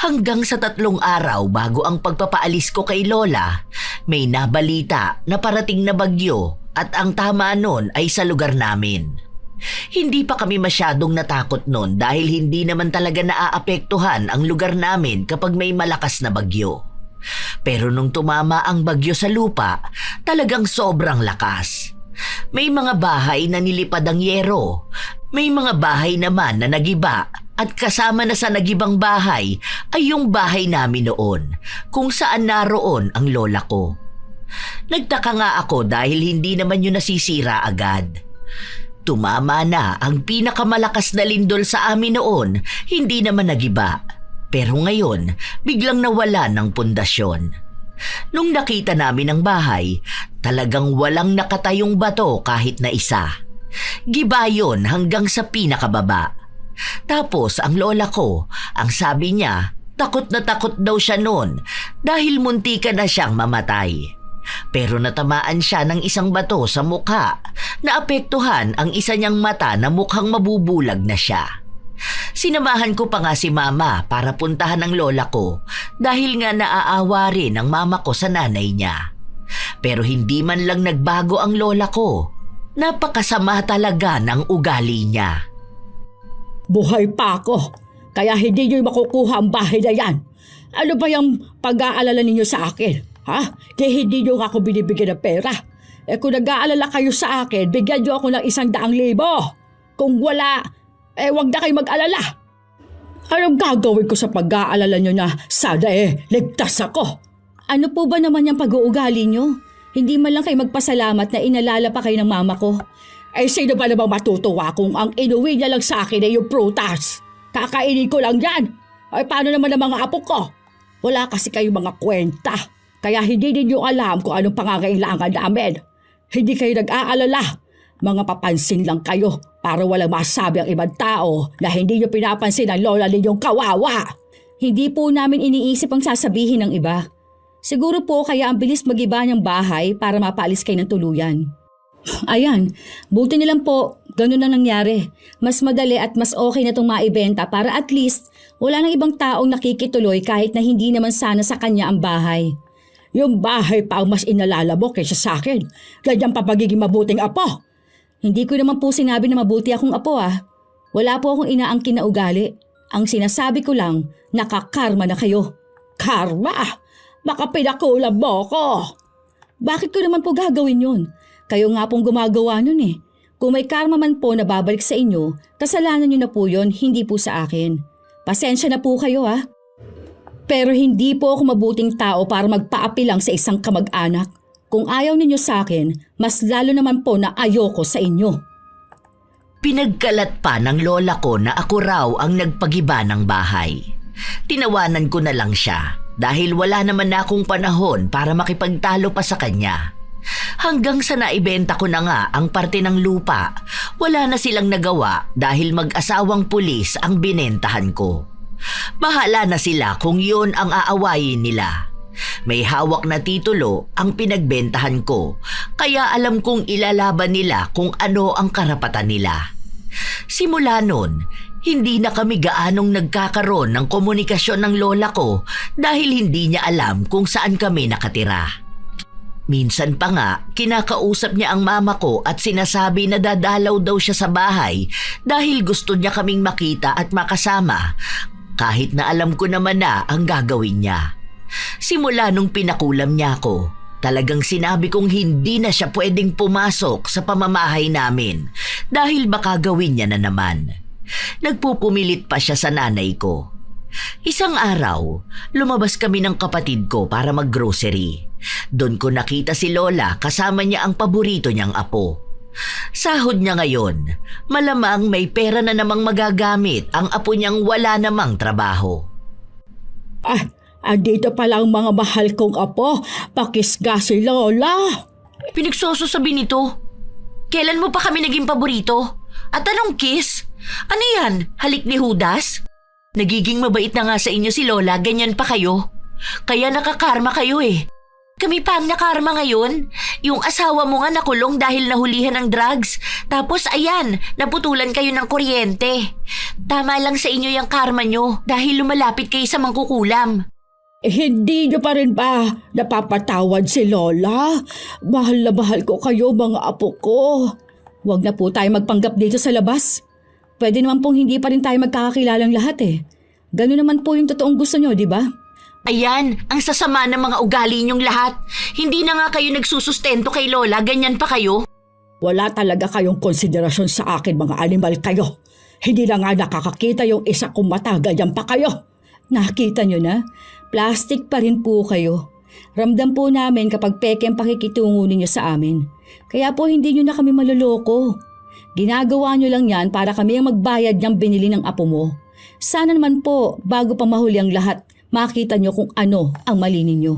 Hanggang sa 3 araw bago ang pagpapaalis ko kay Lola, may nabalita na parating na bagyo at ang tama nun ay sa lugar namin. Hindi pa kami masyadong natakot noon dahil hindi naman talaga naaapektuhan ang lugar namin kapag may malakas na bagyo. Pero nung tumama ang bagyo sa lupa, talagang sobrang lakas. May mga bahay na nilipad ang yero, may mga bahay naman na nagiba at kasama na sa nagibang bahay ay yung bahay namin noon kung saan naroon ang lola ko. Nagtaka nga ako dahil hindi naman yun nasisira agad. Tumama na ang pinakamalakas na lindol sa amin noon, hindi naman nagiba. Pero ngayon, biglang nawala ng pundasyon. Nung nakita namin ang bahay, talagang walang nakatayong bato kahit na isa. Giba yun hanggang sa pinakababa. Tapos ang lola ko, ang sabi niya, takot na takot daw siya noon dahil muntika na siyang mamatay. Pero natamaan siya ng isang bato sa mukha, naapektuhan ang isa niyang mata na mukhang mabubulag na siya. Sinamahan ko pa nga si mama para puntahan ang lola ko dahil nga naaawa rin ang mama ko sa nanay niya. Pero hindi man lang nagbago ang lola ko. Napakasama talaga ng ugali niya. Buhay pa ako, kaya hindi niyo makukuha ang bahay na yan. Ano ba yung pag-aalala ninyo sa akin? Ha? Di hindi niyo ako binibigyan ng pera. Kung nag-aalala kayo sa akin, bigyan niyo ako ng 100,000. Kung wala, wag na kayo mag-alala. Anong gagawin ko sa pag-aalala niyo na sana ligtas ako? Ano po ba naman yung pag-uugali nyo? Hindi man lang kayo magpasalamat na inalala pa kayo ng mama ko. Sino ba namang matutuwa kung ang inuwi niya lang sa akin ay yung prutas? Kakainin ko lang yan. Paano naman ang mga apo ko? Wala kasi kayong mga kwenta. Kaya hindi ninyo alam kung anong pangangailangan namin. Hindi kayo nag-aalala. Mga papansin lang kayo para walang masabi ang ibang tao na hindi nyo pinapansin ang lola ninyong kawawa. Hindi po namin iniisip ang sasabihin ng iba. Siguro po kaya ang bilis mag-iba ng bahay para mapaalis kayo ng tuluyan. Ayan, buti nilang po, ganun na nangyari. Mas madali at mas okay na itong maibenta para at least wala nang ibang taong nakikituloy kahit na hindi naman sana sa kanya ang bahay. Yung bahay pa ang mas inalala mo kaysa sa akin. Ganyan pa pagiging mabuting apo. Hindi ko naman po sinabi na mabuti akong apo Wala po akong inaangkin na ugali. Ang sinasabi ko lang, nakakarma na kayo. Karma? Baka pinakulam mo ko. Bakit ko naman po gagawin yun? Kayo nga pong gumagawa nun Kung may karma man po na babalik sa inyo, kasalanan nyo na po yun, hindi po sa akin. Pasensya na po kayo Pero hindi po ako mabuting tao para magpaapi lang sa isang kamag-anak. Kung ayaw ninyo sa akin, mas lalo naman po na ayoko sa inyo. Pinagkalat pa ng lola ko na ako raw ang nagpagiba ng bahay. Tinawanan ko na lang siya dahil wala naman na akong panahon para makipagtalo pa sa kanya. Hanggang sa naibenta ko na nga ang parte ng lupa, wala na silang nagawa dahil mag-asawang pulis ang binentahan ko. Bahala na sila kung yun ang aawayin nila. May hawak na titulo ang pinagbentahan ko, kaya alam kong ilalaban nila kung ano ang karapatan nila. Simula nun, hindi na kami gaanong nagkakaroon ng komunikasyon ng lola ko dahil hindi niya alam kung saan kami nakatira. Minsan pa nga, kinakausap niya ang mama ko at sinasabi na dadalaw daw siya sa bahay dahil gusto niya kaming makita at makasama, kahit na alam ko naman na ang gagawin niya. Simula nung pinakulam niya ako, talagang sinabi kong hindi na siya pwedeng pumasok sa pamamahay namin dahil baka gawin niya na naman. Nagpupumilit pa siya sa nanay ko. Isang araw, lumabas kami ng kapatid ko para maggrocery. Doon ko nakita si Lola kasama niya ang paborito niyang apo. Sahod niya ngayon, malamang may pera na namang magagamit ang apo niyang wala namang trabaho. Andito pala ang mga mahal kong apo. Pakisga si Lola. Pinagsususabi nito. Kailan mo pa kami naging paborito? At anong kiss? Ano yan? Halik ni Judas? Nagiging mabait na nga sa inyo si Lola, ganyan pa kayo. Kaya nakakarma kayo Kami pa ang nakarma ngayon. Yung asawa mo nga nakulong dahil nahulihan ng drugs. Tapos ayan, naputulan kayo ng kuryente. Tama lang sa inyo yung karma nyo dahil lumalapit kayo sa mangkukulam. Hindi niyo pa rin ba napapatawad si Lola? Mahal na mahal ko kayo mga apo ko. Huwag na po tayo magpanggap dito sa labas. Pwede naman pong hindi pa rin tayo magkakakilalang lahat Ganun naman po yung totoong gusto nyo, di ba? Ayan, ang sasama ng mga ugali ninyong lahat. Hindi na nga kayo nagsusustento kay Lola, ganyan pa kayo. Wala talaga kayong konsiderasyon sa akin, mga animal kayo. Hindi na nga nakakakita yung isa kong mata, ganyan pa kayo. Nakita nyo na? Plastic pa rin po kayo. Ramdam po namin kapag peke ang pakikitungo ninyo sa amin. Kaya po hindi nyo na kami maloloko. Ginagawa nyo lang yan para kami ang magbayad ng binili ng apo mo. Sana naman po, bago pa mahuli ang lahat, makita nyo kung ano ang mali ninyo.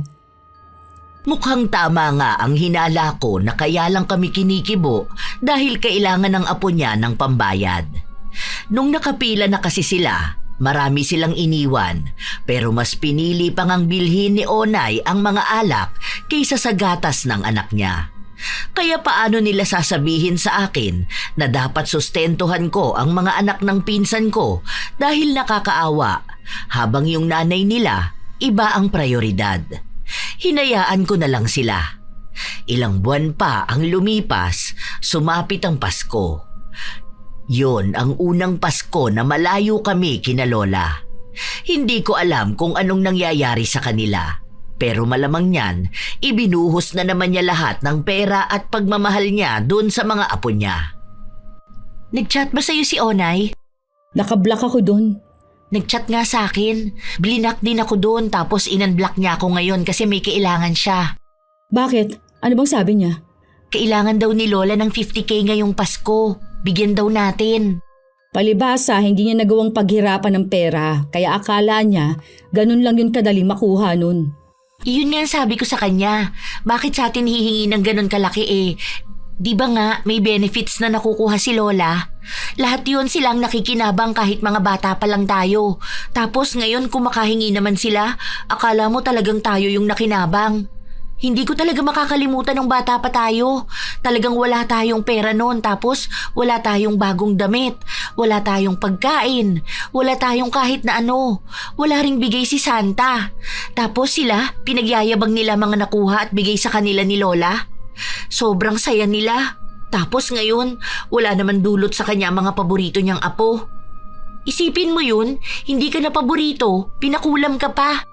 Mukhang tama nga ang hinala ko na kaya lang kami kinikibo dahil kailangan ng apo niya ng pambayad. Nung nakapila na kasi sila, marami silang iniwan, pero mas pinili pang ang bilhin ni Onay ang mga alak kaysa sa gatas ng anak niya. Kaya paano nila sasabihin sa akin na dapat sustentuhan ko ang mga anak ng pinsan ko dahil nakakaawa, habang yung nanay nila iba ang prioridad. Hinayaan ko na lang sila. Ilang buwan pa ang lumipas, sumapit ang Pasko. Yun ang unang Pasko na malayo kami kina Lola. Hindi ko alam kung anong nangyayari sa kanila. Pero malamang niyan, ibinuhos na naman niya lahat ng pera at pagmamahal niya doon sa mga apo niya. Nag-chat ba sa'yo si Onay? Nakablock ako doon. Nag-chat nga sa akin. Blinak din ako doon tapos in-unblock niya ako ngayon kasi may kailangan siya. Bakit? Ano bang sabi niya? Kailangan daw ni Lola ng 50K ngayong Pasko. Bigyan daw natin. Palibhasa, hindi niya nagawang paghirapan ng pera, kaya akala niya ganun lang yun kadaling makuha nun. Yun nga ang sabi ko sa kanya. Bakit sa atin hihingi ng ganun kalaki eh? Di ba nga may benefits na nakukuha si Lola? Lahat yun silang nakikinabang kahit mga bata pa lang tayo. Tapos ngayon kumakahingi naman sila, akala mo talagang tayo yung nakinabang. Hindi ko talaga makakalimutan ng bata pa tayo. Talagang wala tayong pera noon, tapos wala tayong bagong damit, wala tayong pagkain, wala tayong kahit na ano. Wala ring bigay si Santa. Tapos sila, pinagyayabang nila mga nakuha at bigay sa kanila ni Lola. Sobrang saya nila. Tapos ngayon, wala naman dulot sa kanya mga paborito niyang apo. Isipin mo yun, hindi ka na paborito, pinakulam ka pa.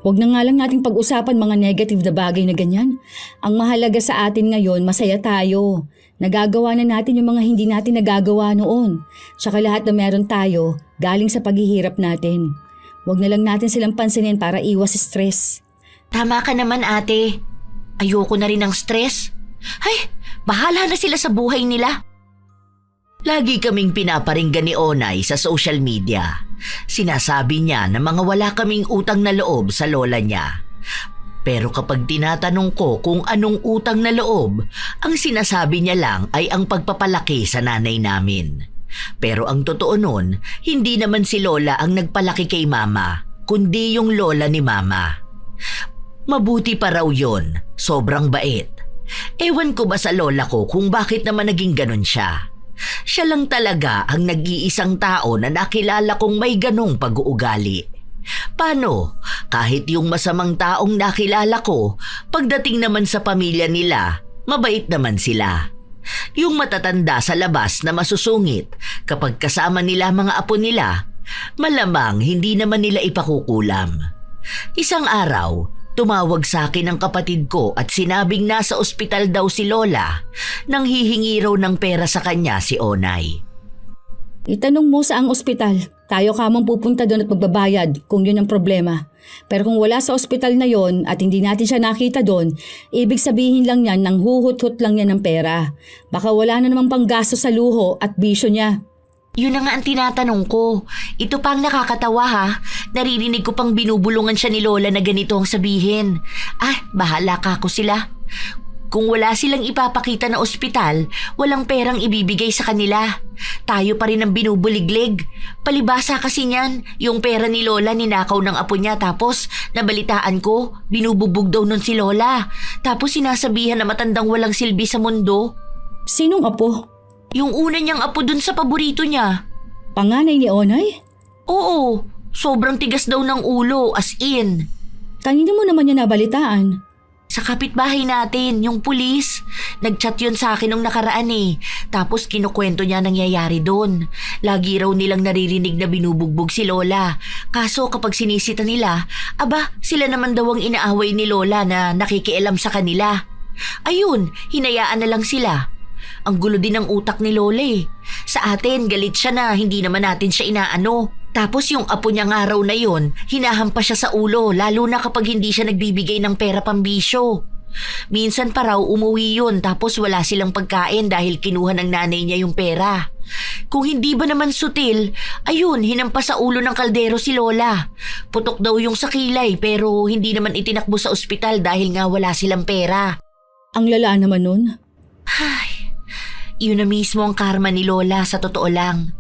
Huwag na nga lang nating pag-usapan mga negative na bagay na ganyan. Ang mahalaga sa atin ngayon, masaya tayo. Nagagawa na natin yung mga hindi natin nagagawa noon. Tsaka lahat na meron tayo, galing sa paghihirap natin. Huwag na lang natin silang pansinin para iwas stress. Tama ka naman ate. Ayoko na rin ng stress. Ay, bahala na sila sa buhay nila. Lagi kaming pinaparinggan ni Onay sa social media. Sinasabi niya na mga wala kaming utang na loob sa lola niya. Pero kapag tinatanong ko kung anong utang na loob, ang sinasabi niya lang ay ang pagpapalaki sa nanay namin. Pero ang totoo nun, hindi naman si Lola ang nagpalaki kay Mama, kundi yung lola ni Mama. Mabuti pa raw yun, sobrang bait. Ewan ko ba sa lola ko kung bakit naman naging ganun siya. Siya lang talaga ang nag-iisang tao na nakilala kong may ganong pag-uugali. Paano? Kahit yung masamang taong nakilala ko, pagdating naman sa pamilya nila, mabait naman sila. Yung matatanda sa labas na masusungit, kapag kasama nila mga apo nila, malamang hindi naman nila ipakukulam. Isang araw, tumawag sa akin ang kapatid ko at sinabing nasa ospital daw si Lola nang hihingi raw ng pera sa kanya si Onay. Itanong mo saang ospital. Tayo kamang pupunta doon at magbabayad kung yun ang problema. Pero kung wala sa ospital na yon at hindi natin siya nakita doon, ibig sabihin lang yan nang huhut-hut lang yan ng pera. Baka wala na namang panggasto sa luho at bisyo niya. Yun na nga ang tinatanong ko. Ito pang nakakatawa ha. Naririnig ko pang binubulungan siya ni Lola na ganito ang sabihin. Bahala ka ako sila. Kung wala silang ipapakita na ospital, walang perang ibibigay sa kanila. Tayo pa rin ang binubuliglig. Palibasa kasi niyan, yung pera ni Lola ninakaw ng apo niya tapos nabalitaan ko, binububog daw nun si Lola. Tapos sinasabihan na matandang walang silbi sa mundo. Sinong apo? Yung una niyang apo dun sa paborito niya. Panganay ni Onay? Oo, sobrang tigas daw ng ulo, as in. Kanino mo naman niya nabalitaan? Sa kapitbahay natin, yung pulis. Nag-chat yun sa akin nung nakaraan eh. Tapos kinukwento niya nangyayari doon. Lagi raw nilang naririnig na binubugbog si Lola. Kaso kapag sinisita nila, sila naman daw ang inaaway ni Lola na nakikialam sa kanila. Ayun, hinayaan na lang sila. Ang gulo din ng utak ni Lola eh. Sa atin, galit siya na hindi naman natin siya inaano. Tapos yung apo niya nga raw na yun, hinahampas siya sa ulo lalo na kapag hindi siya nagbibigay ng pera pambisyo. Minsan pa raw umuwi yun tapos wala silang pagkain dahil kinuha ng nanay niya yung pera. Kung hindi ba naman sutil, ayun, hinampas sa ulo ng kaldero si Lola. Putok daw yung sa kilay pero hindi naman itinakbo sa ospital dahil nga wala silang pera. Ang lala naman nun. Yun na mismo ang karma ni Lola sa totoo lang.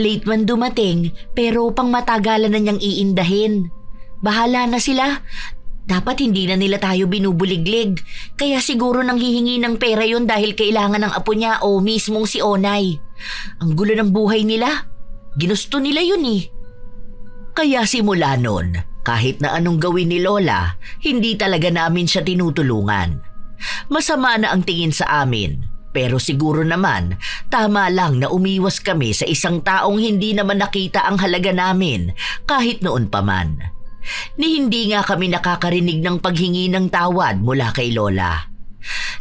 Late man dumating pero pang matagalan na niyang iindahin. Bahala na sila. Dapat hindi na nila tayo binubuliglig. Kaya siguro nang hihingi ng pera yon dahil kailangan ng apo niya o mismong si Onay. Ang gulo ng buhay nila. Ginusto nila yun eh. Kaya simula nun, kahit na anong gawin ni Lola, hindi talaga namin siya tinutulungan. Masama na ang tingin sa amin, pero siguro naman tama lang na umiwas kami sa isang taong hindi naman nakita ang halaga namin kahit noon pa man. Ni hindi nga kami nakakarinig ng paghingi ng tawad mula kay Lola.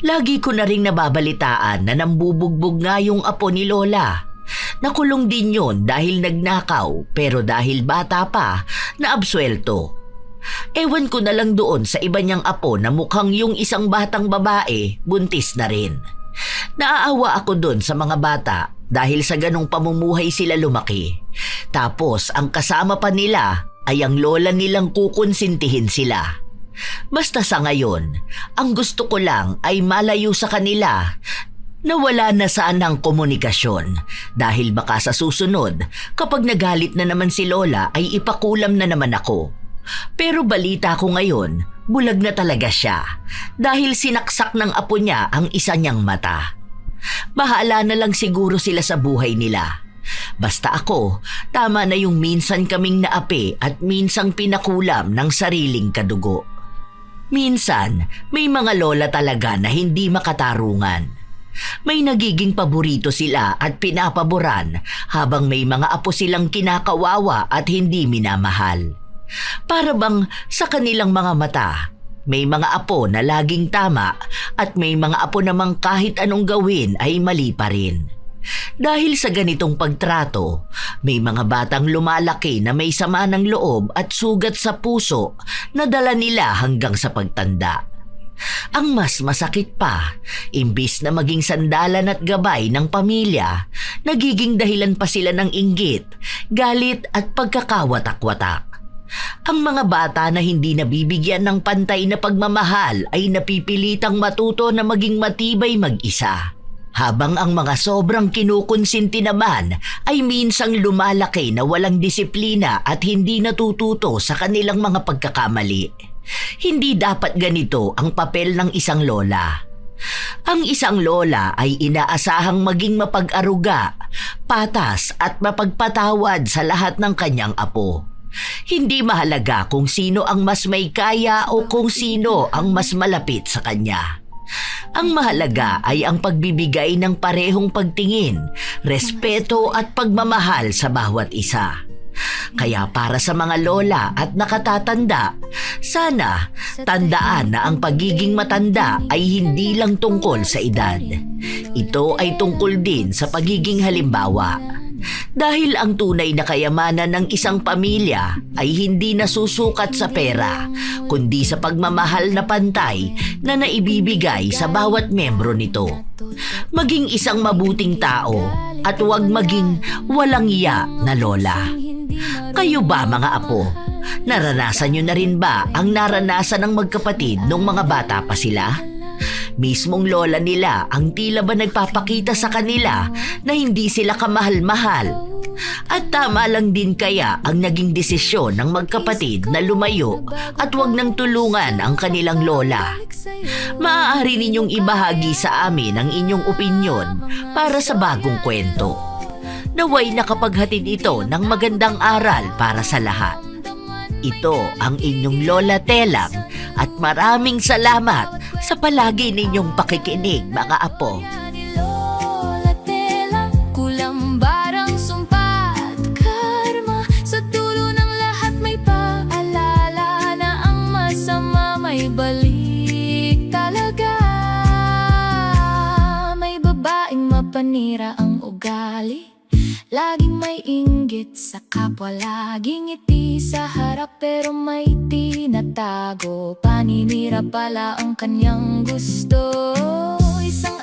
Lagi ko na ring nababalitaan na nambubugbog nga yung apo ni Lola. Nakulong din yon dahil nagnakaw pero dahil bata pa, naabsuelto. Ewan ko na lang doon sa iba niyang apo na mukhang yung isang batang babae, buntis na rin. Naaawa ako doon sa mga bata dahil sa ganong pamumuhay sila lumaki. Tapos ang kasama pa nila ay ang lola nilang kukonsintihin sila. Basta sa ngayon, ang gusto ko lang ay malayo sa kanila na wala na saan ang komunikasyon dahil baka sa susunod kapag nagalit na naman si Lola ay ipakulam na naman ako. Pero balita ko ngayon, bulag na talaga siya dahil sinaksak ng apo niya ang isa niyang mata. Bahala na lang siguro sila sa buhay nila. Basta ako, tama na yung minsan kaming naapi at minsang pinakulam ng sariling kadugo. Minsan, may mga lola talaga na hindi makatarungan. May nagiging paborito sila at pinapaboran habang may mga apo silang kinakawawa at hindi minamahal. Para bang sa kanilang mga mata, may mga apo na laging tama at may mga apo namang kahit anong gawin ay mali pa rin. Dahil sa ganitong pagtrato, may mga batang lumalaki na may sama ng loob at sugat sa puso na dala nila hanggang sa pagtanda. Ang mas masakit pa, imbis na maging sandalan at gabay ng pamilya, nagiging dahilan pa sila ng inggit, galit at pagkakawatak-watak. Ang mga bata na hindi nabibigyan ng pantay na pagmamahal ay napipilitang matuto na maging matibay mag-isa. Habang ang mga sobrang kinukonsinti naman ay minsang lumalaki na walang disiplina at hindi natututo sa kanilang mga pagkakamali. Hindi dapat ganito ang papel ng isang lola. Ang isang lola ay inaasahang maging mapag-aruga, patas at mapagpatawad sa lahat ng kanyang apo. Hindi mahalaga kung sino ang mas may kaya o kung sino ang mas malapit sa kanya. Ang mahalaga ay ang pagbibigay ng parehong pagtingin, respeto at pagmamahal sa bawat isa. Kaya para sa mga lola at nakatatanda, sana tandaan na ang pagiging matanda ay hindi lang tungkol sa edad. Ito ay tungkol din sa pagiging halimbawa. Dahil ang tunay na kayamanan ng isang pamilya ay hindi nasusukat sa pera, kundi sa pagmamahal na pantay na naibibigay sa bawat membro nito. Maging isang mabuting tao at huwag maging walang iya na lola. Kayo ba mga apo? Naranasan nyo na rin ba ang naranasan ng magkapatid nung mga bata pa sila? Mismong lola nila ang tila ba nagpapakita sa kanila na hindi sila kamahal-mahal. At tama lang din kaya ang naging desisyon ng magkapatid na lumayo at wag nang tulungan ang kanilang lola. Maaari ninyong ibahagi sa amin ang inyong opinyon para sa bagong kwento. Naway nakapaghatid ito ng magandang aral para sa lahat. Ito ang inyong Lola Telang at maraming salamat sa palagi ninyong pakikinig mga apo. Lola Telang, kulambarang sumpa at karma. Sa dulo ng lahat may paalala na ang masama may balik talaga. May babaeng mapanira ang ugali, laging may inggit sa kapwa, laging ngiti sa harap pero may tinatago. Paninira pala ang kanyang gusto. Isang